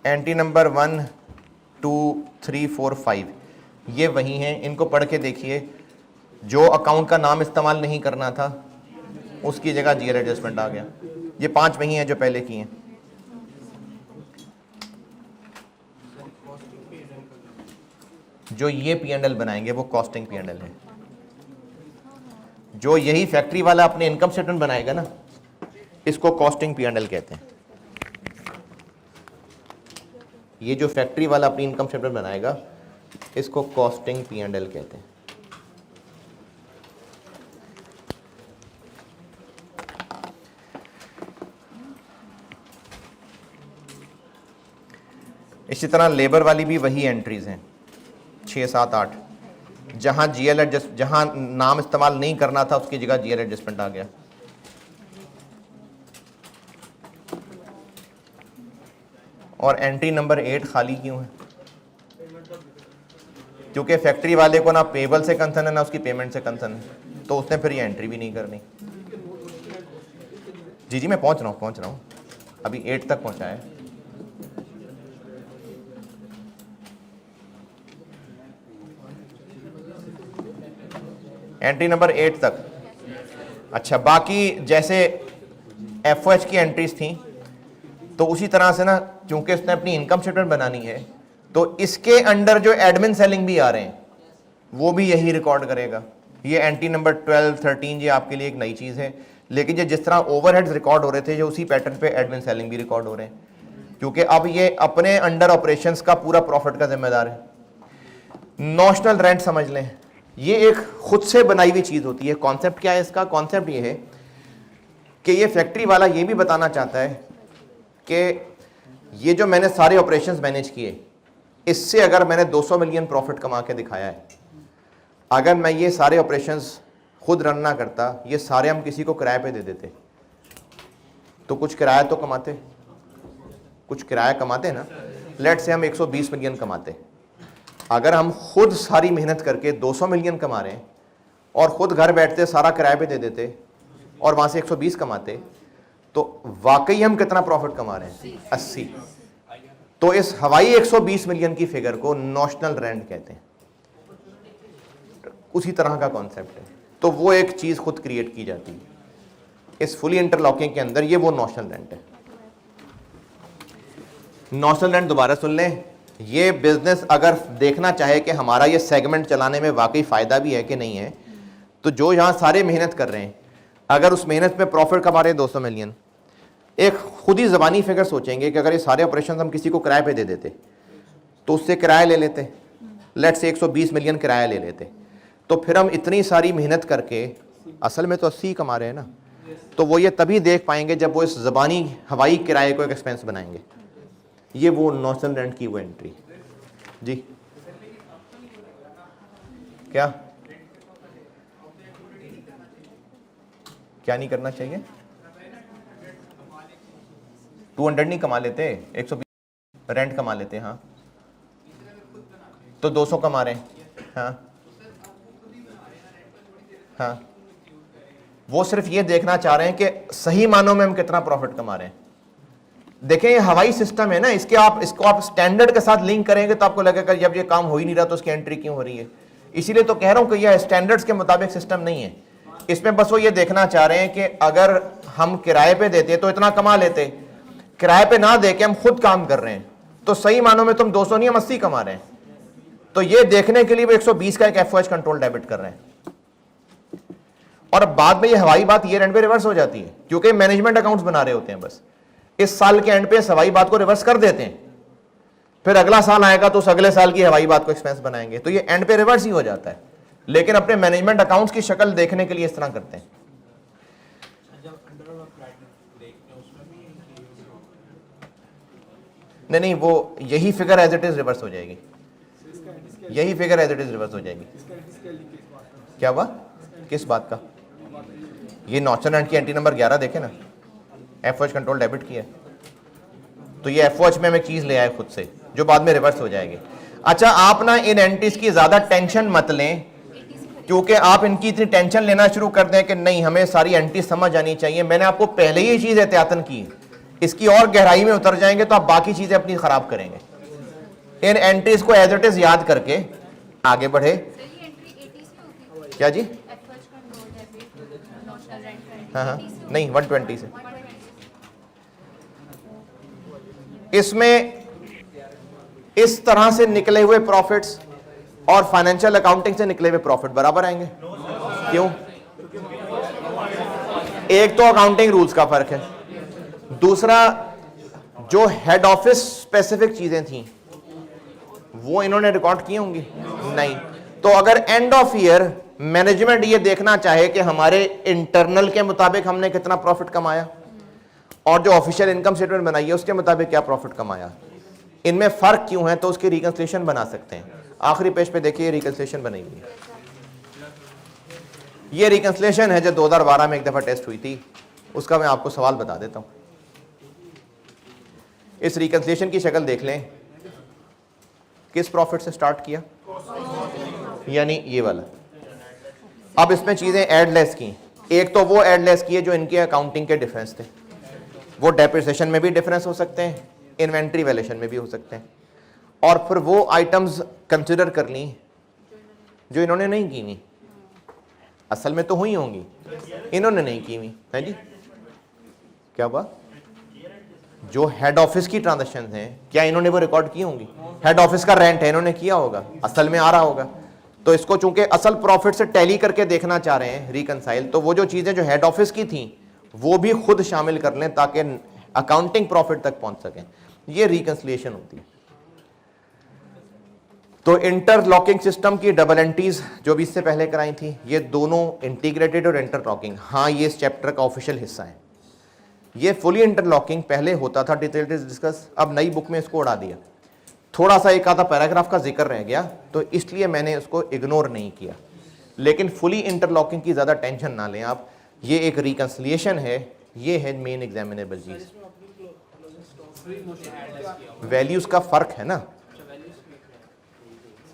एंट्री नंबर 1, 2, 3, 4, 5 ये वही हैं, इनको पढ़ के देखिए। जो अकाउंट का नाम इस्तेमाल नहीं करना था उसकी जगह जीएल एडजस्टमेंट आ गया। ये 5 वही हैं जो पहले की हैं। जो ये P&L बनाएंगे वो कॉस्टिंग P&L है। जो यही फैक्ट्री वाला अपने इनकम स्टेटमेंट बनाएगा ना, इसको कॉस्टिंग P&L कहते हैं। ये जो फैक्ट्री वाला अपनी इनकम स्टेटमेंट बनाएगा, इसको कॉस्टिंग P&L कहते हैं। इसी तरह लेबर वाली भी वही एंट्रीज हैं 6, 7, 8, जहां जीएल एडजस्ट, जहां नाम इस्तेमाल नहीं करना था उसकी जगह जीएल एडजस्टमेंट आ गया। और एंट्री नंबर 8 खाली क्यों है? क्योंकि फैक्ट्री वाले को ना पेबल से कंसर्न है ना उसकी पेमेंट से कंसर्न है, तो उसने फिर ये एंट्री भी नहीं करनी। जी मैं पहुंच रहा हूँ, अभी 8 तक पहुंचा है। एंट्री नंबर 8 तक। अच्छा, बाकी जैसे एफओएच की एंट्रीज थी, तो उसी तरह से ना, क्योंकि उसने अपनी इनकम स्टेटमेंट बनानी है, तो इसके अंडर जो एडमिन सेलिंग भी आ रहे हैं वो भी यही रिकॉर्ड करेगा। ये एंट्री नंबर 12, 13 ये आपके लिए एक नई चीज़ है। लेकिन ये जिस तरह ओवरहेड्स रिकॉर्ड हो रहे थे, ये उसी पैटर्न पे एडमिन सेलिंग भी रिकॉर्ड हो रहे हैं, क्योंकि अब ये अपने अंडर ऑपरेशंस का पूरा प्रॉफिट का जिम्मेदार है। नॉशनल रेंट समझ लें, ये एक खुद से बनाई हुई चीज़ होती है। कॉन्सेप्ट क्या है इसका? कॉन्सेप्ट ये है कि ये फैक्ट्री वाला ये भी बताना चाहता है कि ये जो मैंने सारे ऑपरेशंस मैनेज किए, इससे अगर मैंने 200 मिलियन प्रॉफिट कमा के दिखाया है, अगर मैं ये सारे ऑपरेशंस खुद रन ना करता, ये सारे हम किसी को किराए पे दे देते, तो कुछ किराया तो कमाते, कुछ किराया कमाते ना। लेट से हम 120 मिलियन कमाते, अगर हम खुद सारी मेहनत करके 200 मिलियन कमा रहे हैं और खुद घर बैठते सारा किराए पे दे देते और वहाँ से 120 कमाते, तो वाकई हम कितना प्रॉफिट कमा रहे हैं? 80। तो इस हवाई 120 मिलियन की फिगर को नॉशनल रेंट कहते हैं। उसी तरह का कॉन्सेप्ट है। तो वो एक चीज़ खुद क्रिएट की जाती है इस फुली इंटरलॉकिंग के अंदर, ये वो नॉशनल रेंट है। नॉशनल रेंट दोबारा सुन लें, ये बिजनेस अगर देखना चाहे कि हमारा ये सेगमेंट चलाने में वाकई फ़ायदा भी है कि नहीं है, तो जो यहाँ सारे मेहनत कर रहे हैं, अगर उस मेहनत पे प्रॉफिट कमा रहे हैं 200 मिलियन, एक खुद ही ज़बानी फिगर सोचेंगे कि अगर ये सारे ऑपरेशन हम किसी को किराए पे दे देते, तो उससे किराया ले लेते, लेट से 120 मिलियन किराया ले लेते, तो फिर हम इतनी सारी मेहनत करके असल में तो 80 कमा रहे हैं ना। तो वो ये तभी देख पाएंगे जब वो इस ज़बानी हवाई किराए को एक एक्सपेंस बनाएंगे। ये वो नॉशनल रेंट की वो एंट्री जी। क्या क्या नहीं करना चाहिए? 200 नहीं कमा लेते, 120 रेंट कमा लेते। हाँ, तो 200 कमा रहे हैं। हाँ हाँ, वो सिर्फ ये देखना चाह रहे हैं कि सही मानों में हम कितना प्रॉफिट कमा रहे हैं। देखें, ये हवाई सिस्टम है ना, इसको आप स्टैंडर्ड के साथ लिंक करेंगे तो आपको लगेगा जब ये काम हो ही नहीं रहा तो उसकी एंट्री क्यों हो रही है। इसीलिए तो कह रहा हूं कि यह स्टैंडर्ड्स के मुताबिक सिस्टम नहीं है। इसमें बस वो ये देखना चाह रहे हैं कि अगर हम किराए पे देते तो इतना कमा लेते, किराए पे ना दे के हम खुद काम कर रहे हैं तो सही मानों में तुम 200 नहीं, हम 80 कमा रहे हैं। तो ये देखने के लिए वो 120 का एक एफओएच कंट्रोल डेबिट कर रहे हैं। और अब बाद में ये हवाई बात ये एंड पे रिवर्स हो जाती है, क्योंकि मैनेजमेंट अकाउंट्स बना रहे होते हैं। बस इस साल के एंड पे इस हवाई बात को रिवर्स कर देते हैं, फिर अगला साल आएगा तो उस अगले साल की हवाई बात को एक्सपेंस बनाएंगे, तो ये एंड पे रिवर्स ही हो जाता है। लेकिन अपने मैनेजमेंट अकाउंट्स की शक्ल देखने के लिए इस तरह करते हैं। नहीं, वो यही figure as it is reverse हो जाएगी, यही figure as it is reverse हो जाएगी। क्या हुआ? किस बात का? ये नॉशनल रेंट की एंट्री नंबर 11 देखे ना, एफओएच कंट्रोल डेबिट किया, तो ये एफओएच में हम एक चीज ले आए खुद से जो बाद में रिवर्स हो जाएगी। अच्छा, आप ना इन एंट्रीज की ज्यादा टेंशन मत लें, क्योंकि आप इनकी इतनी टेंशन लेना शुरू कर दें कि नहीं हमें सारी एंट्री समझ आनी चाहिए। मैंने आपको पहले ही चीज एहतियातन की, इसकी और गहराई में उतर जाएंगे तो आप बाकी चीजें अपनी खराब करेंगे। इन एंट्रीज को एज इट इज याद करके आगे बढ़े। क्या जी? हाँ हाँ, नहीं 120 से। इसमें इस तरह से निकले हुए प्रॉफिट्स और फाइनेंशियल अकाउंटिंग से निकले हुए प्रॉफिट बराबर आएंगे। क्यों? एक तो अकाउंटिंग रूल्स का फर्क है, दूसरा जो हेड ऑफिस स्पेसिफिक चीजें थी वो इन्होंने रिकॉर्ड की होंगी नहीं। तो अगर एंड ऑफ ईयर मैनेजमेंट ये देखना चाहे कि हमारे इंटरनल के मुताबिक हमने कितना प्रॉफिट कमाया और जो ऑफिशियल इनकम स्टेटमेंट बनाई है उसके मुताबिक क्या प्रॉफिट कमाया, इनमें फर्क क्यों है, तो उसकी रिकंसिलिएशन बना सकते हैं। आखिरी पेज पे देखिए रिकंसिलिएशन बनी हुई है। ये रिकंसिलिएशन है जो 2012 में एक दफा टेस्ट हुई थी, उसका मैं आपको सवाल बता देता हूं। इस रिकंसिलिएशन की शक्ल देख लें, किस प्रॉफिट से स्टार्ट किया, यानी ये वाला। अब इसमें चीजें ऐड लेस की, एक तो वो ऐड लेस की है जो इनके अकाउंटिंग के डिफरेंस थे, वो डेप्रिसिएशन में भी डिफरेंस हो सकते हैं, इन्वेंट्री वैल्यूएशन में भी हो सकते हैं, और फिर वो आइटम्स कंसिडर कर ली जो इन्होंने नहीं की हुई, असल में तो हुई होंगी, इन्होंने नहीं की हुई है जी। क्या हुआ? जो हेड ऑफिस की ट्रांजैक्शन हैं क्या इन्होंने वो रिकॉर्ड की होंगी? हेड ऑफिस का रेंट है, इन्होंने किया होगा, असल में आ रहा होगा। तो इसको चूंकि असल प्रॉफिट से टैली करके देखना चाह रहे हैं रिकंसाइल, तो वो जो चीजें जो हेड ऑफिस की थी वो भी खुद शामिल कर लें ताकि अकाउंटिंग प्रॉफिट तक पहुंच सकें। ये रिकंसिलिएशन होती है। तो इंटरलॉकिंग सिस्टम की डबल एंट्रीज जो भी इससे पहले कराई थी, ये दोनों इंटीग्रेटेड और इंटरलॉकिंग, हाँ ये इस चैप्टर का ऑफिशियल हिस्सा है। ये फुली इंटरलॉकिंग पहले होता था डिटेल्ड डिस्कस, अब नई बुक में इसको उड़ा दिया। थोड़ा सा एक आधा पैराग्राफ का जिक्र रह गया तो इसलिए मैंने उसको इग्नोर नहीं किया, लेकिन फुली इंटरलॉकिंग की ज़्यादा टेंशन ना लें आप। ये एक रिकंसिलिएशन है, ये है मेन एग्जामिनेबल चीज़। वैल्यूज़ का फ़र्क है ना,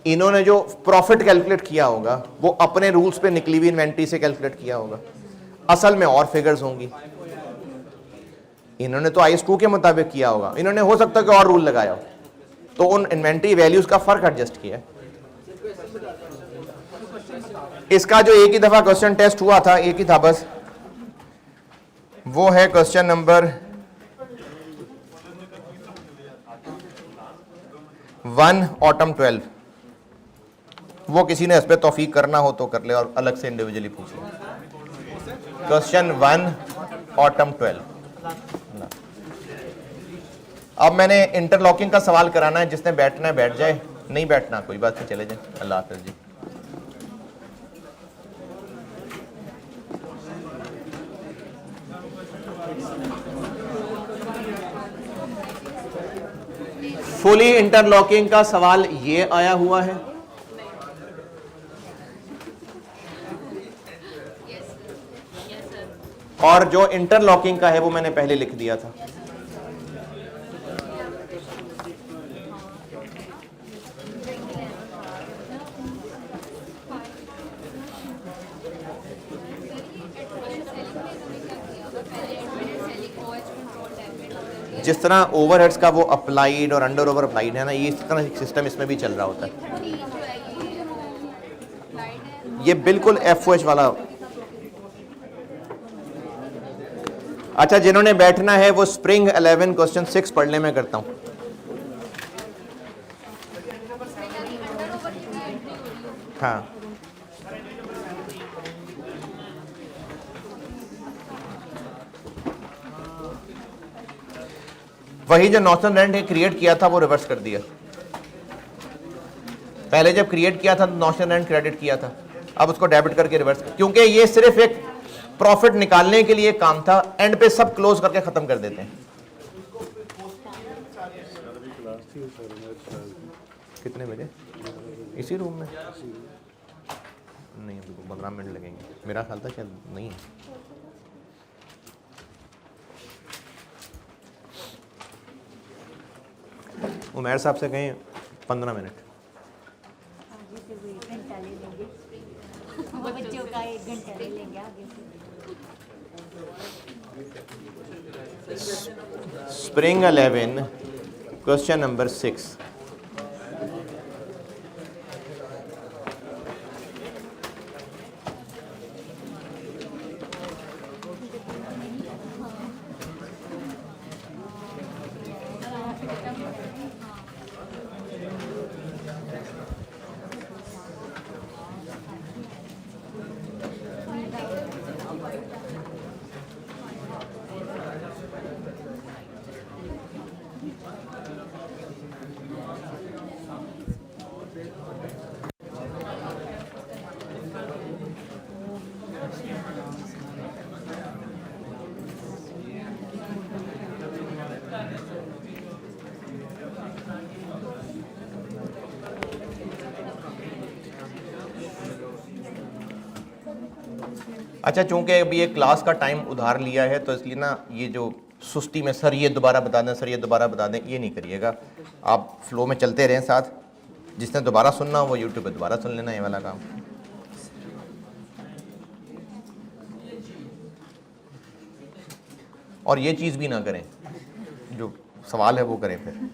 इन्होंने जो प्रॉफिट कैलकुलेट किया होगा वो अपने रूल्स पे निकली हुई इन्वेंट्री से कैलकुलेट किया होगा, असल में और फिगर्स होंगी। इन्होंने तो IAS 2 के मुताबिक किया होगा, इन्होंने हो सकता है कि और रूल लगाया हो, तो उन इन्वेंट्री वैल्यूज का फर्क एडजस्ट किया है। इसका जो एक ही दफा क्वेश्चन टेस्ट हुआ था, एक ही था बस, वो है क्वेश्चन नंबर 1 ऑटम 12। वो किसी ने इस पर तौफीक करना हो तो कर ले और अलग से इंडिविजुअली पूछ ले। Question 1 autumn 12। अब मैंने इंटरलॉकिंग का सवाल कराना है, जिसने बैठना है बैठ जाए, नहीं बैठना कोई बात नहीं, चले जाए। अल्लाह हाफ़िज़ जी। फुली इंटरलॉकिंग का सवाल ये आया हुआ है। और जो इंटरलॉकिंग का है वो मैंने पहले लिख दिया था। जिस तरह ओवरहेड्स का वो अप्लाइड और अंडर ओवर अप्लाइड है ना, ये इस तरह सिस्टम इसमें भी चल रहा होता है। ये बिल्कुल FOH वाला। अच्छा, जिन्होंने बैठना है वो स्प्रिंग 11 क्वेश्चन 6 पढ़ ले, मैं करता हूं। हाँ, वही जो नॉर्दर्न रेंट क्रिएट किया था वो रिवर्स कर दिया। पहले जब क्रिएट किया था तो नॉर्दर्न रेंट क्रेडिट किया था, अब उसको डेबिट करके रिवर्स, क्योंकि ये सिर्फ एक प्रॉफिट निकालने के लिए काम था, एंड पे सब क्लोज करके खत्म कर देते हैं। कितने बजे? इसी रूम में? नहीं, अभी 15 मिनट लगेंगे, मेरा ख्याल था शायद नहीं है। उमैर साहब से कहें 15 मिनट।
बच्चों का 1 घंटा ले लेंगे आगे से।
Spring 11 question number 6। अच्छा, चूंकि अभी ये क्लास का टाइम उधार लिया है तो इसलिए ना ये जो सुस्ती में सर ये दोबारा बता दें, सर ये दोबारा बता दें, ये नहीं करिएगा। आप फ्लो में चलते रहें साथ। जिसने दोबारा सुनना हो वो यूट्यूब पे दोबारा सुन लेना, ये वाला काम। और ये चीज़ भी ना करें, जो सवाल है वो करें फिर।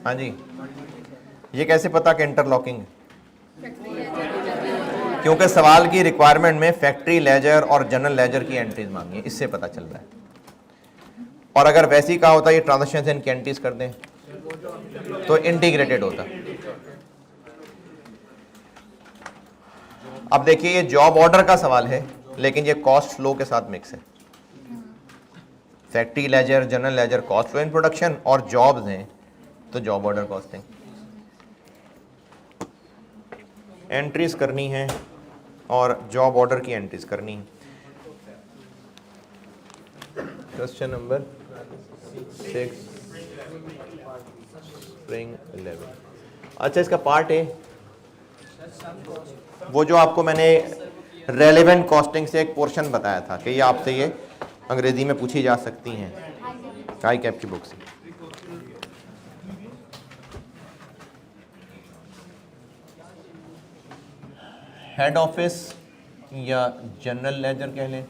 हाँ जी, ये कैसे पता कि इंटरलॉकिंग? क्योंकि सवाल की रिक्वायरमेंट में फैक्ट्री लेजर और जनरल लेजर की एंट्रीज मांगी है, इससे पता चल रहा है। और अगर वैसे ही कहा होता ये ट्रांजेक्शन इनकी एंट्रीज कर दें तो इंटीग्रेटेड होता। अब देखिए ये जॉब ऑर्डर का सवाल है, लेकिन ये कॉस्ट फ्लो के साथ मिक्स है। Factory ledger, general ledger cost flow in production, और जॉब्स हैं तो जॉब ऑर्डर कॉस्टिंग। एंट्रीज करनी है और जॉब ऑर्डर की एंट्रीज करनी है। Question number 6 spring 11। अच्छा, इसका पार्ट है वो जो आपको मैंने रेलेवेंट कॉस्टिंग से एक पोर्शन बताया था कि ये आपसे ये अंग्रेजी में पूछी जा सकती हैं आई कैप की बुक से। हेड ऑफिस या जनरल लेजर कह लें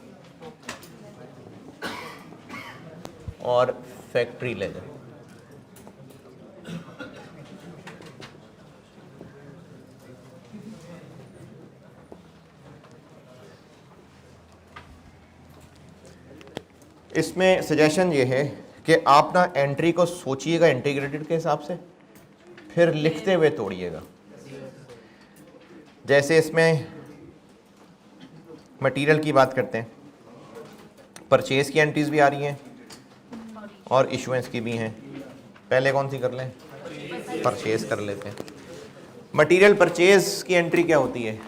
और फैक्ट्री लेजर। इसमें सजेशन ये है कि आप ना एंट्री को सोचिएगा इंटीग्रेटेड के हिसाब से, फिर लिखते हुए तोड़िएगा। जैसे इसमें मटेरियल की बात करते हैं, परचेज की एंट्रीज भी आ रही हैं और इशुएंस की भी हैं। पहले कौन सी कर लें? परचेज कर लेते हैं। मटेरियल परचेज की एंट्री क्या होती है?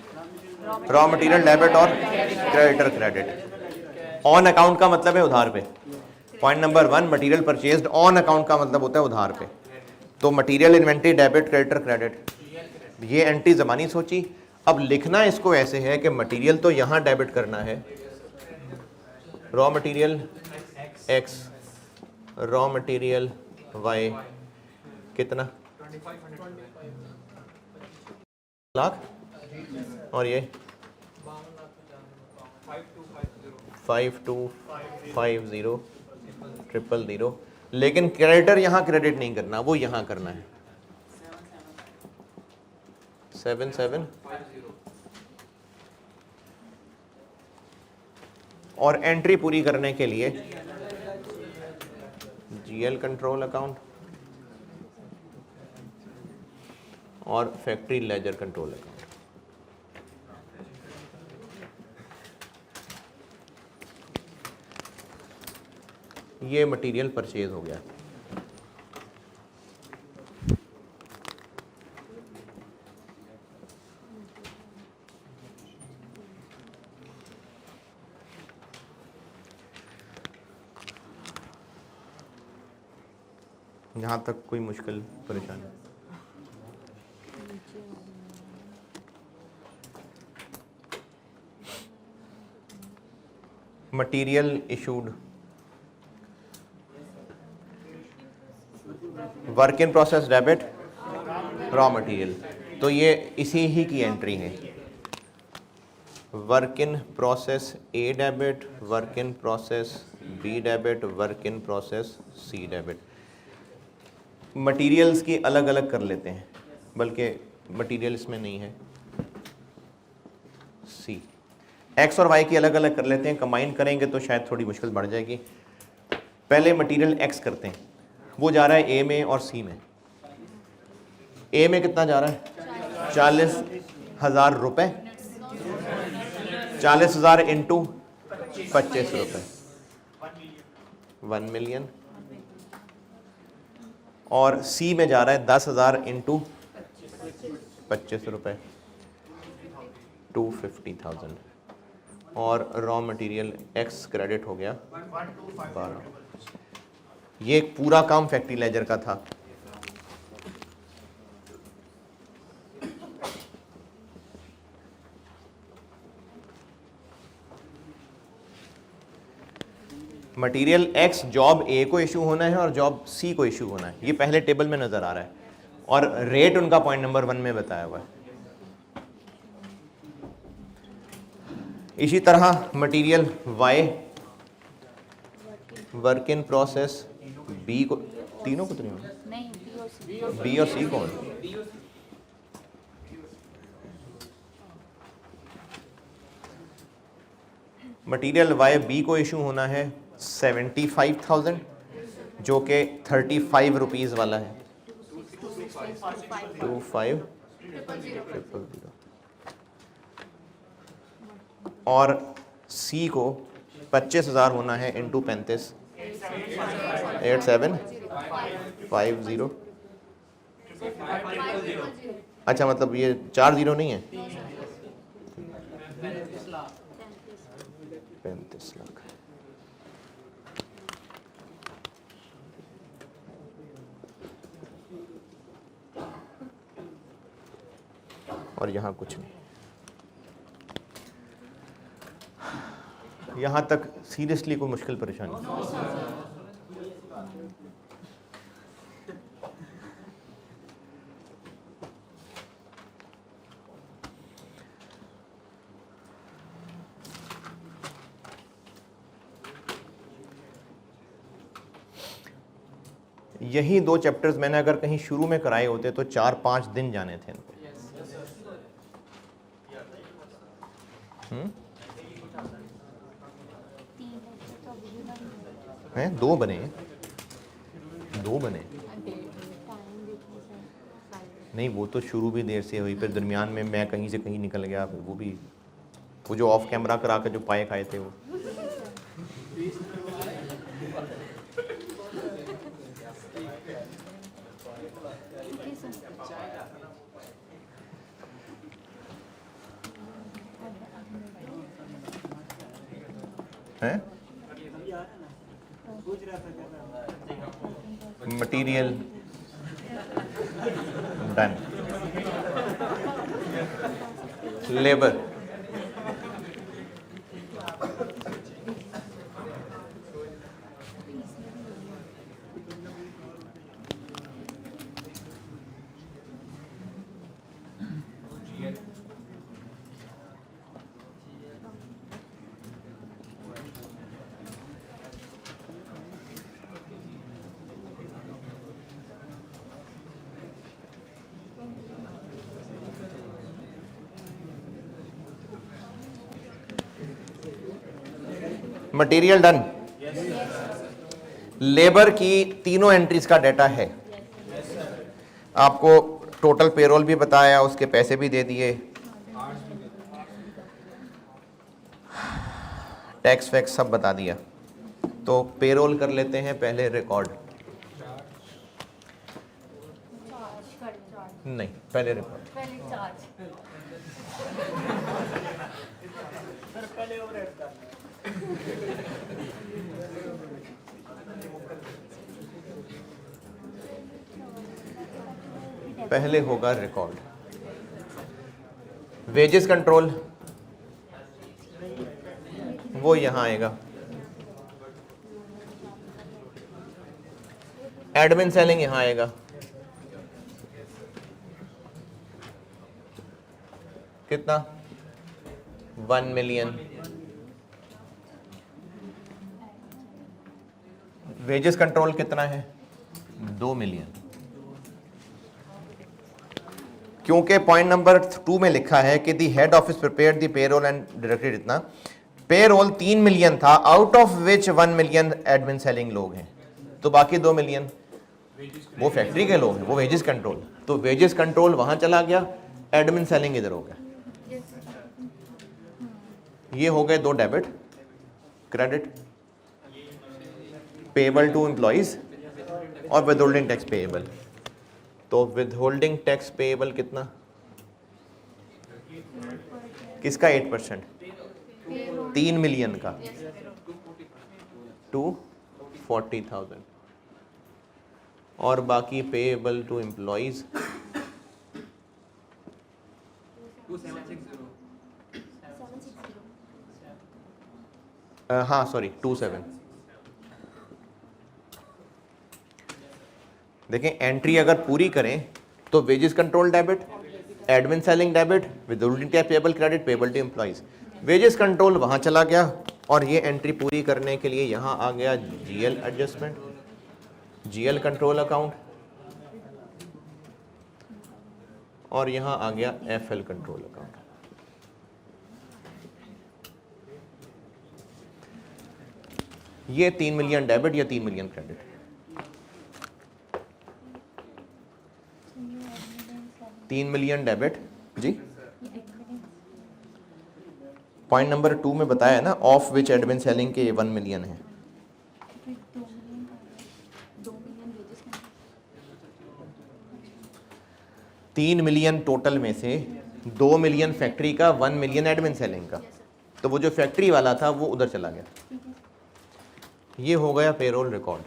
रॉ मटेरियल डेबिट और क्रेडिटर क्रेडिट। ऑन अकाउंट का मतलब है उधार पे। Point number 1, material purchased on account का मतलब होता है उधार पे। तो material inventory debit creditor credit, ये एंट्री ज़मानी सोची। अब लिखना इसको ऐसे है कि मटेरियल तो यहाँ डेबिट करना है, raw material x, raw material y कितना लाख, और ये 5250,000,000, लेकिन क्रेडिटर यहाँ क्रेडिट नहीं करना, वो यहाँ करना है 77। और एंट्री पूरी करने के लिए जीएल कंट्रोल अकाउंट और फैक्ट्री लेजर कंट्रोल अकाउंट। ये मटेरियल परचेज हो गया। यहाँ तक कोई मुश्किल परेशानी? Material issued, work in process debit, raw material, तो ये इसी ही की एंट्री है। Work in process A debit, work in process B debit, work in process C debit. Materials की अलग अलग कर लेते हैं, बल्कि मटेरियल इसमें नहीं है। सी, एक्स और वाई की अलग अलग कर लेते हैं, कंबाइन करेंगे तो शायद थोड़ी मुश्किल बढ़ जाएगी। पहले मटेरियल एक्स करते हैं, वो जा रहा है ए में और सी में। ए में कितना जा रहा है? 40,000 रुपये, 40,000 इंटू 25 रुपये, 1 मिलियन। और सी में जा रहा है 10,000 इंटू 25 रुपये, 250,000। और रॉ मटेरियल एक्स क्रेडिट हो गया 12। ये पूरा काम फैक्ट्री लेजर का था। मटेरियल एक्स जॉब ए को इशू होना है और जॉब सी को इशू होना है, ये पहले टेबल में नजर आ रहा है, और रेट उनका पॉइंट नंबर 1 में बताया हुआ है। इसी तरह material Y, work in process B को, तीनों को तो नहीं होना,
नहीं
बी और सी कौन? मटेरियल वाई बी को इशू होना है 75,000 जो कि 35 रुपीज़ वाला है। 25,000 और सी को 25,000 होना है इंटू 35 8750। अच्छा मतलब ये 4 जीरो नहीं है, 35 लाख। और यहाँ कुछ नहीं। यहाँ तक सीरियसली कोई मुश्किल परेशानी? यही 2 चैप्टर्स मैंने अगर कहीं शुरू में कराए होते तो 4-5 दिन जाने थे इन पे। हैं 2 बने, 2 बने नहीं, वो तो शुरू भी देर से हुई, फिर दरमियान में मैं कहीं से कहीं निकल गया, फिर वो भी वो जो ऑफ कैमरा करा कर जो पाए खाए थे वो। हैं material done, labour material done. Labour की तीनों एंट्रीज का डाटा है, आपको टोटल पेरोल भी बताया, उसके पैसे भी दे दिए, टैक्स वैक्स सब बता दिया। तो पेरोल कर लेते हैं पहले रिकॉर्ड, नहीं पहले रिकॉर्ड। पहले होगा रिकॉर्ड। वेजेस कंट्रोल वो यहां आएगा, एडमिन सेलिंग यहां आएगा, कितना 1 मिलियन। वेजेस कंट्रोल कितना है 2 मिलियन, क्योंकि पॉइंट नंबर 2 में लिखा है कि the head office prepared the payroll and directed इतना। पेरोल 3 मिलियन था, out of which 1 million admin selling लोग हैं, तो बाकी 2 मिलियन वो फैक्ट्री के लोग हैं, वो वेजेस कंट्रोल। तो वेजेस कंट्रोल वहां चला गया, एडमिन सेलिंग इधर हो गया। ये हो गए 2 debit, credit payable to employees और विदहोल्डिंग टैक्स पेएबल। तो विदहोल्डिंग टैक्स पेएबल कितना, किसका 8%? 3 मिलियन का 240,000 और बाकी पेएबल टू एम्प्लॉइज
2760
हाँ सॉरी 27। देखें एंट्री अगर पूरी करें तो wages control debit, admin selling debit, withholding tax payable credit, payable to employees. Wages control वहां चला गया और ये एंट्री पूरी करने के लिए यहां आ गया GL adjustment, GL control account, और यहाँ आ गया FL कंट्रोल अकाउंट। ये 3 मिलियन डेबिट या 3 million credit.
So you admin
3 million debit जी। पॉइंट नंबर 2 में बताया है ना, ऑफ विच एडमिन सेलिंग के 1 मिलियन है।
2 million wages का
3 मिलियन टोटल में से 2 मिलियन फैक्ट्री का, 1 मिलियन एडमिन सेलिंग का। तो वो जो फैक्ट्री वाला था वो उधर चला गया। ये हो गया पेरोल रिकॉर्ड।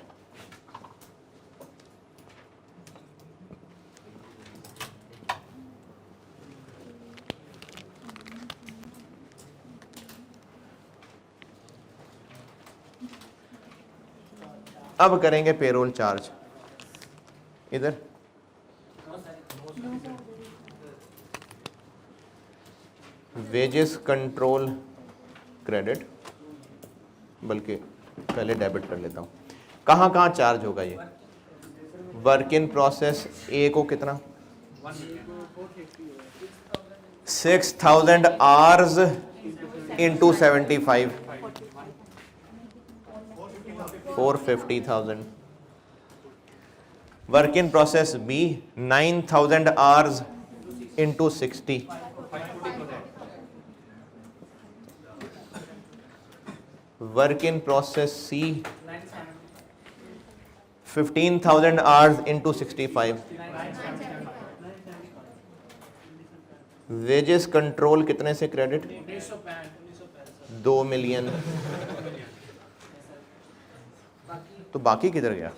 अब करेंगे पेरोल चार्ज। इधर वेजेस कंट्रोल क्रेडिट, बल्कि पहले डेबिट कर लेता हूं। कहाँ कहाँ चार्ज होगा ये? वर्क इन प्रोसेस ए को कितना? 6000 hours into 75, 450,000। Work in process B 9000 hours into 60, work in process C 15,000 hours into 65। Wages control कितने से क्रेडिट? 2 मिलियन। तो बाकी किधर गया?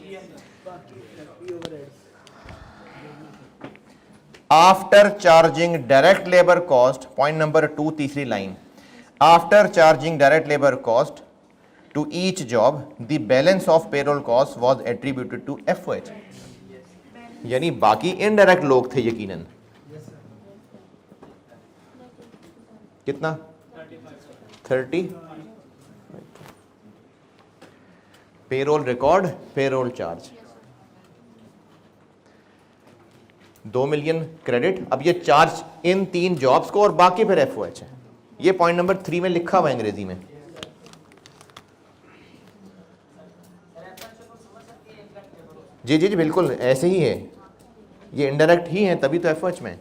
After charging direct labour cost, point number 2 तीसरी line, after charging direct labour cost to each job the balance of payroll cost was attributed to FOH. यानी बाकी इनडायरेक्ट लोग थे यकीनन। कितना? 30। Payroll record, payroll charge 2 million credit. अब ये चार्ज इन 3 जॉब्स को और बाकी फिर एफओएच है। ये पॉइंट नंबर 3 में लिखा हुआ है अंग्रेजी में। जी जी जी बिल्कुल ऐसे ही है, ये इनडायरेक्ट ही है तभी तो एफओएच में है।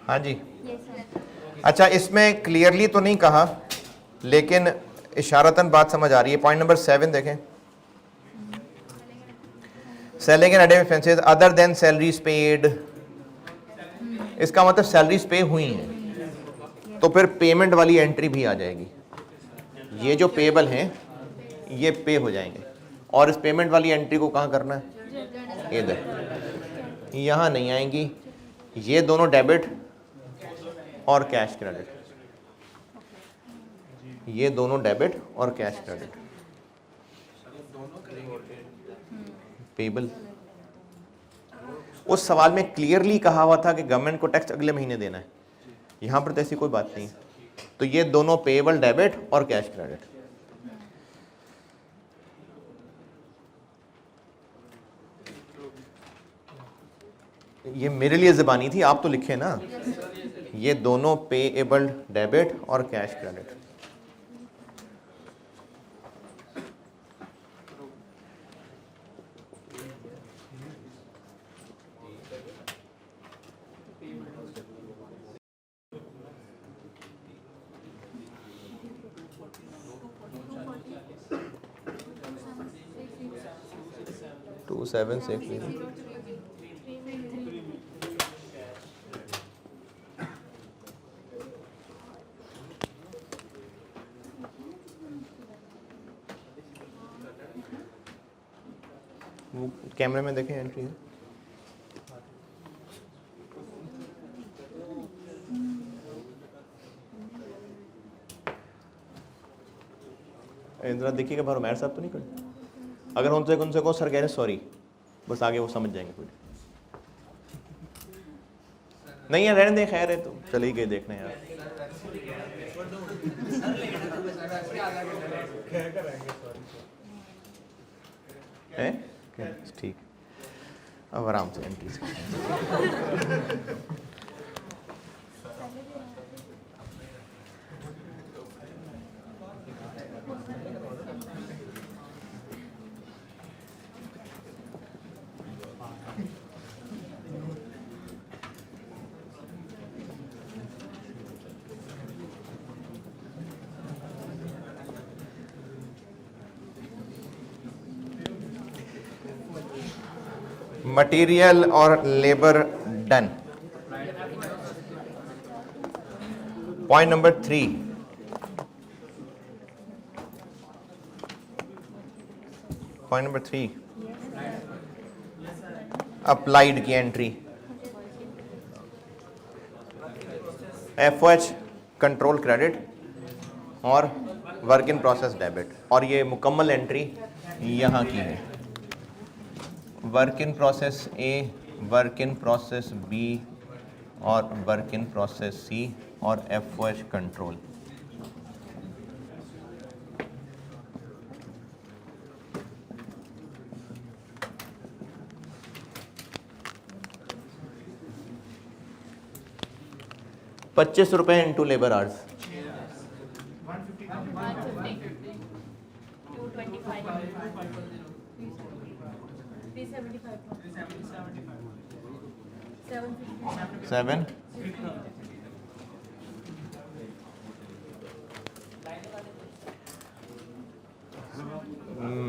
हाँ जी। अच्छा, इसमें क्लियरली तो नहीं कहा लेकिन इशारतन बात समझ आ रही है। पॉइंट नंबर 7 देखें, selling and admin expenses other than salaries paid. इसका मतलब सैलरीज पे हुई हैं तो फिर पेमेंट वाली एंट्री भी आ जाएगी। ये जो पेबल हैं ये पे हो जाएंगे और इस पेमेंट वाली एंट्री को कहाँ करना है? इधर, यहाँ नहीं आएंगी। ये दोनों डेबिट और कैश क्रेडिट, ये दोनों डेबिट और कैश क्रेडिट। पेबल उस सवाल में क्लियरली कहा हुआ था कि गवर्नमेंट को टैक्स अगले महीने देना है, यहां पर तो ऐसी कोई बात नहीं है। तो ये दोनों पेबल डेबिट और कैश क्रेडिट। ये मेरे लिए ज़बानी थी, आप तो लिखे ना। ये दोनों पेएबल डेबिट और कैश क्रेडिट। 2760 वो कैमरे में देखें एंट्री है। इंदिरा देखिएगा बाहर उमैर साहब तो नहीं खड़े। अगर उनसे कहो सर कह रहे सॉरी, बस आगे वो समझ जाएंगे कुछ नहीं है, रहने दें, खैर है तो चले ही गए देखने यार। है ठीक, अब आराम से एंट्री से मटेरियल और labour done. Point number 3, point number 3 applied की एंट्री। एफओएच कंट्रोल क्रेडिट और वर्क इन प्रोसेस डेबिट, और ये मुकम्मल एंट्री यहाँ की है। Work in process A, work in process B और वर्क इन प्रोसेस सी और FOH control. ₹25 into labour hours, 7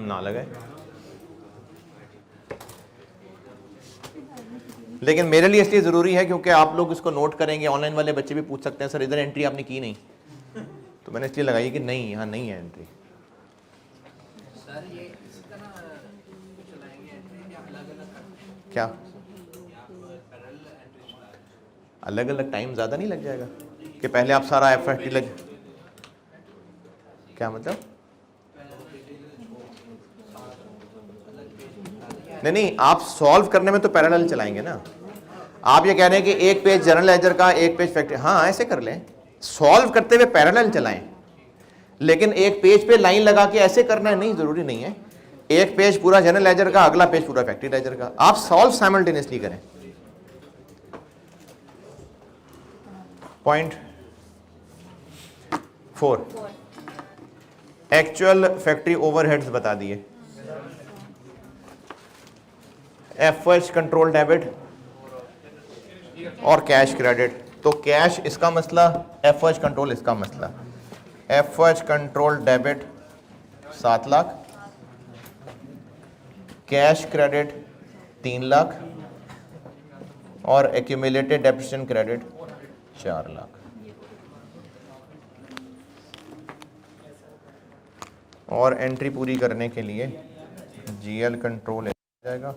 ना लगे, लेकिन मेरे लिए इसलिए ज़रूरी है क्योंकि आप लोग इसको नोट करेंगे, ऑनलाइन वाले बच्चे भी पूछ सकते हैं सर इधर एंट्री आपने की नहीं, तो मैंने इसलिए लगाई कि नहीं यहाँ नहीं है एंट्री।
सर ये इसी तरह चलाएंगे एंट्री या अलग-अलग?
क्या अलग अलग टाइम ज़्यादा नहीं लग जाएगा कि पहले आप सारा एफर्ट लग, क्या मतलब? नहीं, आप सॉल्व करने में तो पैरेलल चलाएंगे ना। आप ये कह रहे हैं कि एक पेज जनरल लेजर का, एक पेज फैक्ट्री, हाँ ऐसे कर लें, सॉल्व करते हुए पैरेलल चलाएं, लेकिन एक पेज पे लाइन लगा के ऐसे करना है नहीं, जरूरी नहीं है। एक पेज पूरा जनरल लेजर का, अगला पेज पूरा फैक्ट्री लेजर का, आप सॉल्व साइमल्टेनियसली करें। पॉइंट 4 एक्चुअल फैक्ट्री ओवरहेड्स बता दिए। एफओएच कंट्रोल डेबिट और कैश क्रेडिट, तो कैश इसका मसला, एफओएच कंट्रोल इसका मसला। FOH control debit 7 lakh, cash credit 3 lakh और एक्यूमुलेटेड डेप्रिसिएशन क्रेडिट 4 लाख। और एंट्री पूरी करने के लिए जीएल कंट्रोल आ जाएगा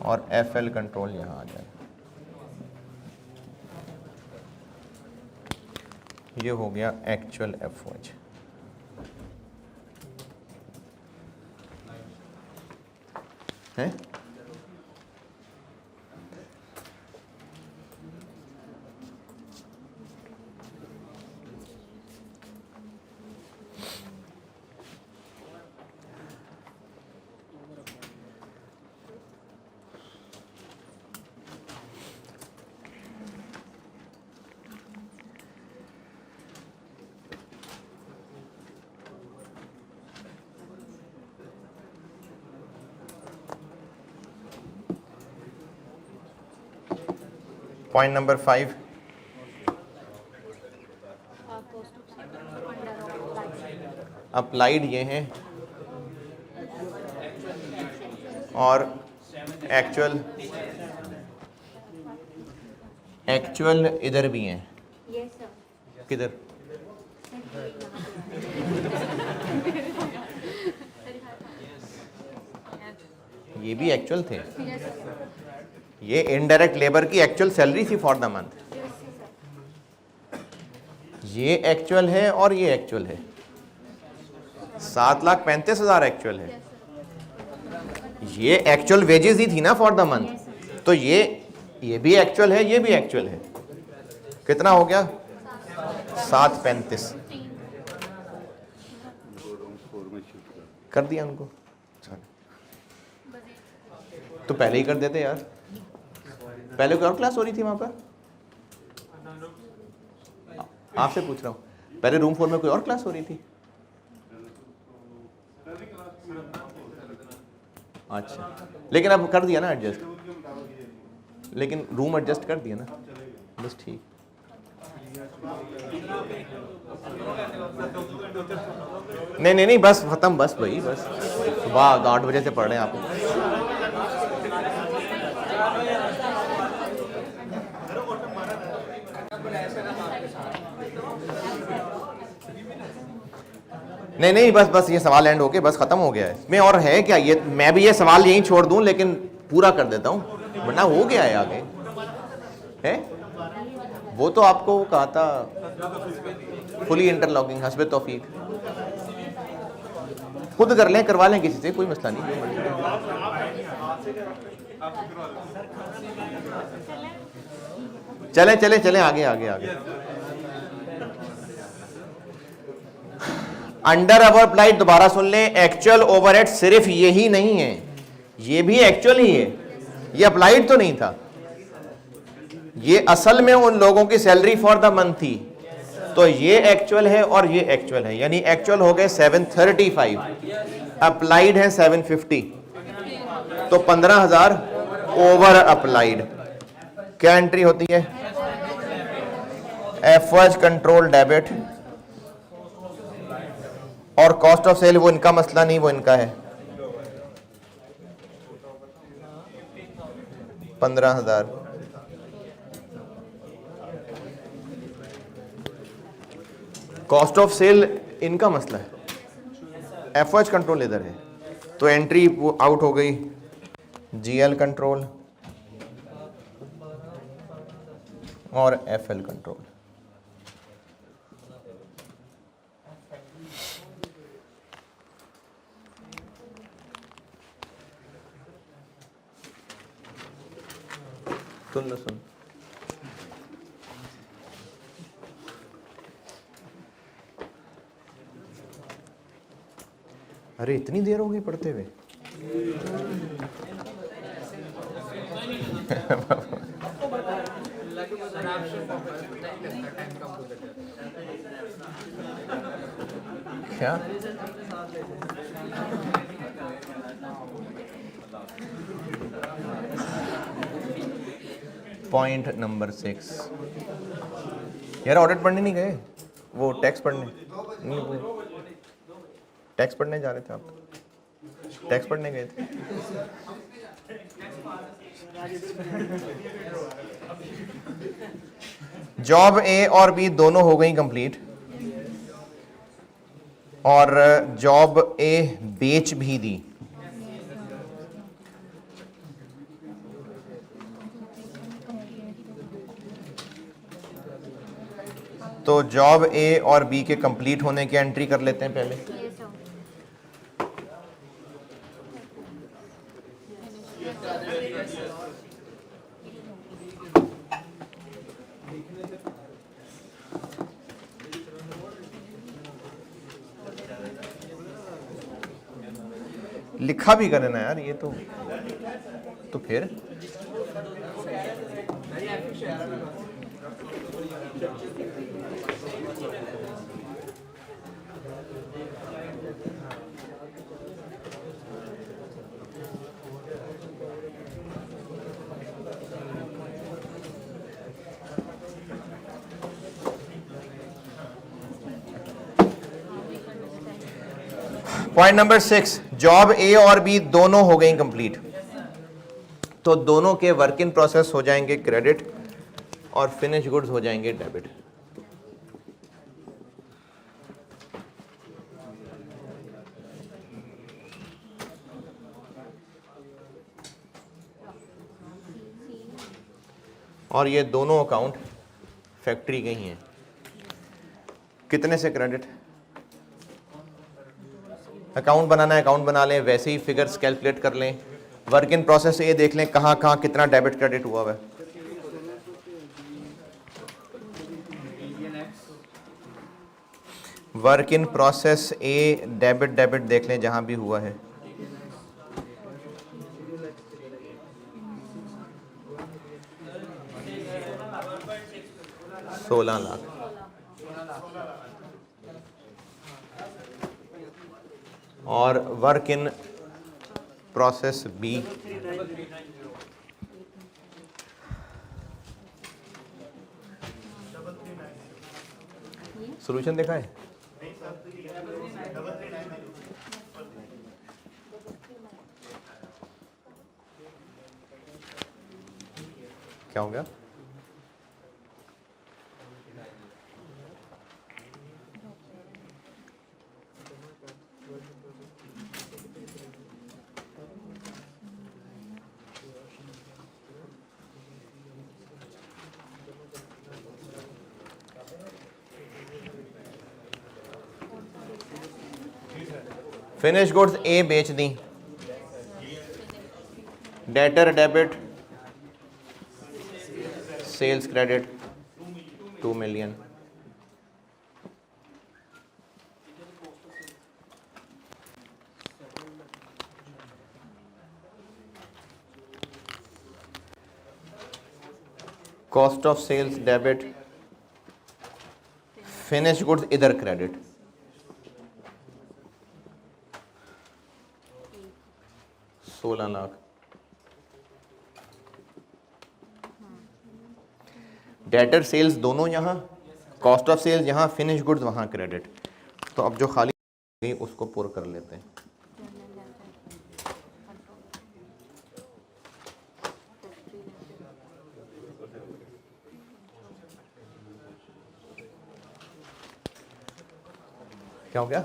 और एफएल कंट्रोल यहाँ आ जाएगा। ये हो गया एक्चुअल एफओएच। है पॉइंट नंबर 5 अप्लाइड ये हैं और एक्चुअल इधर भी हैं।
Yes sir.
किधर? ये भी एक्चुअल थे।
Yes sir.
ये इनडायरेक्ट लेबर की एक्चुअल सैलरी थी for the month.
Yes sir.
ये एक्चुअल है और ये एक्चुअल है। 7,35,000 एक्चुअल है। ये एक्चुअल वेजेस ही थी ना फॉर द मंथ, तो ये भी एक्चुअल है, ये भी एक्चुअल है। कितना हो गया? 7,35 कर दिया उनको। तो पहले ही कर देते यार। पहले कोई और क्लास हो रही थी वहां पर? आपसे पूछ रहा हूँ, पहले रूम 4 में कोई और क्लास हो रही थी? अच्छा, लेकिन अब कर दिया ना एडजस्ट, लेकिन रूम एडजस्ट कर दिया ना, बस ठीक। नहीं बस खत्म, बस भाई बस। सुबह 8 बजे से पढ़ रहे हैं आप। नहीं बस ये सवाल एंड होके बस खत्म हो गया है। इसमें और है क्या? ये मैं भी ये सवाल यहीं छोड़ दूं, लेकिन पूरा कर देता हूं, वरना हो गया है आगे है। वो तो आपको कहा था फुली इंटरलॉकिंग, हस्बे तौफीक। खुद कर लें, करवा लें किसी से, कोई मसला नहीं। चले आगे। अंडर अप्लाइड दोबारा सुन लें, एक्चुअल ओवरहेड सिर्फ यही नहीं है, ये भी एक्चुअल ही है, ये अप्लाइड तो नहीं था। ये असल में उन लोगों की सैलरी फॉर द मंथ थी, तो ये एक्चुअल है और ये एक्चुअल है, यानी एक्चुअल हो गए 735, अप्लाइड है 750, तो 15,000 ओवर अप्लाइड। क्या एंट्री होती है? एफएच कंट्रोल डेबिट, और कॉस्ट ऑफ सेल वो इनका मसला नहीं, वो इनका है 15,000। कॉस्ट ऑफ सेल इनका मसला है, एफएच कंट्रोल इधर है, तो एंट्री आउट हो गई। जीएल कंट्रोल और एफएल कंट्रोल। सुन अरे इतनी देर हो गई पढ़ते हुए। क्या? पॉइंट नंबर 6 यार, ऑडिट पढ़ने नहीं गए, वो टैक्स पढ़ने नहीं, टैक्स पढ़ने जा रहे थे आप? टैक्स पढ़ने गए थे? जॉब ए और बी दोनों हो गई कंप्लीट, और जॉब ए बेच भी दी। तो जॉब ए और बी के कंप्लीट होने की एंट्री कर लेते हैं पहले।
Yes sir.
लिखा भी करे ना यार, ये तो फिर पॉइंट नंबर 6, जॉब ए और बी दोनों हो गई कंप्लीट। तो दोनों के वर्क इन प्रोसेस हो जाएंगे क्रेडिट और फिनिश गुड्स हो जाएंगे डेबिट। और ये दोनों अकाउंट फैक्ट्री के ही हैं। कितने से क्रेडिट? अकाउंट बनाना है अकाउंट बना लें, वैसे ही फिगर्स कैलकुलेट कर लें। वर्क इन प्रोसेस ये देख लें कहाँ कहाँ कितना डेबिट क्रेडिट हुआ हुआ है। Work in process A debit debit देख लें जहाँ भी हुआ है। $16 लाख। और work in process B solution देखा है? क्या हो गया? फिनिश गुड्स ए बेच दी, debtor debit, sales credit 2 million. Cost of sales debit, finish goods इधर क्रेडिट। $16 लाख। डेटर सेल्स दोनों यहाँ, कॉस्ट ऑफ सेल्स यहाँ, फिनिश गुड्स वहाँ क्रेडिट। तो अब जो खाली गई उसको पूरा कर लेते हैं। क्या हो गया?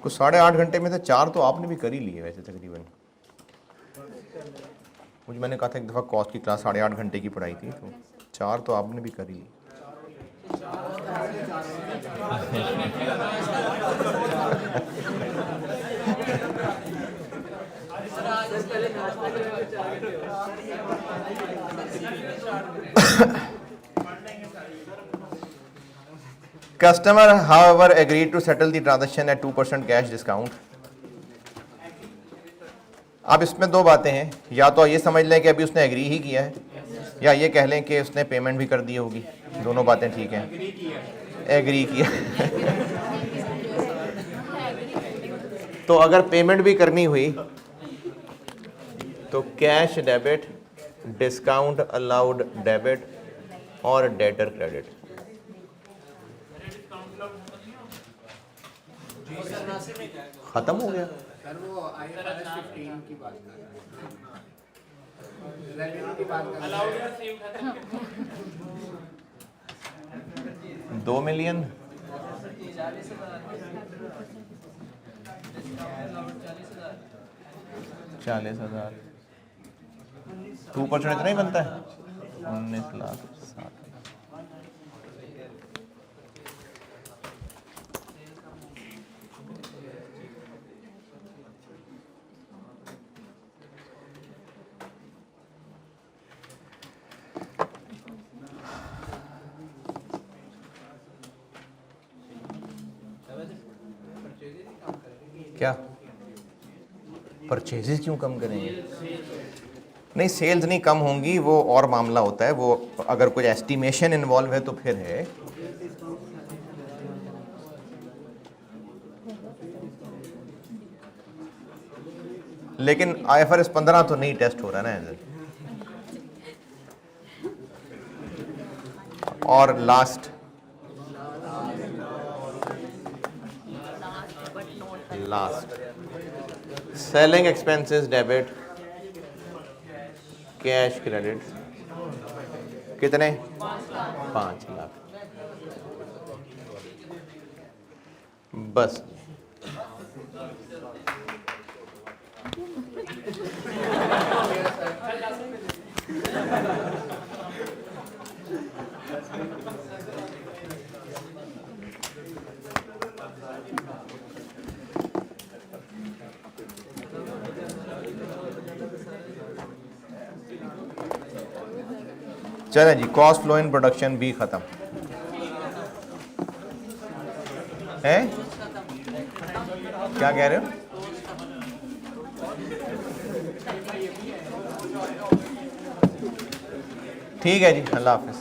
कुछ 8.5 घंटे में से 4 तो आपने भी कर ही लिए वैसे तकरीबन। मुझे मैंने कहा था एक दफ़ा कॉस्ट की क्लास 8.5 घंटे की पढ़ाई थी, तो 4 तो आपने भी कर ही ली। Customer, however, agreed to settle the transaction at 2% cash discount. अब इसमें दो बातें हैं, या तो ये समझ लें कि अभी उसने एग्री ही किया है, या ये कह लें कि उसने पेमेंट भी कर दी होगी। दोनों बातें ठीक हैं। एग्री किया तो अगर पेमेंट भी करनी हुई तो cash debit, discount allowed debit और डेटर क्रेडिट। खत्म हो गया।
सर वो IFRS 15 की बात कर रहे हैं, रेवेन्यू की बात कर रहे हैं।
2 मिलियन 40,000 2% इतना ही बनता है 19 लाख 60। क्या परचेजेस क्यों कम करेंगे? नहीं, सेल्स नहीं कम होंगी, वो और मामला होता है। वो अगर कुछ एस्टिमेशन इन्वॉल्व है तो फिर है। लेकिन IFRS 15 तो नहीं टेस्ट हो रहा ना इधर। और last selling expenses debit, cash credit कितने? 5 लाख। बस चले जी, कॉस्ट फ्लो इन प्रोडक्शन भी खत्म है। क्या कह रहे हो? ठीक है जी, अल्लाह हाफिज।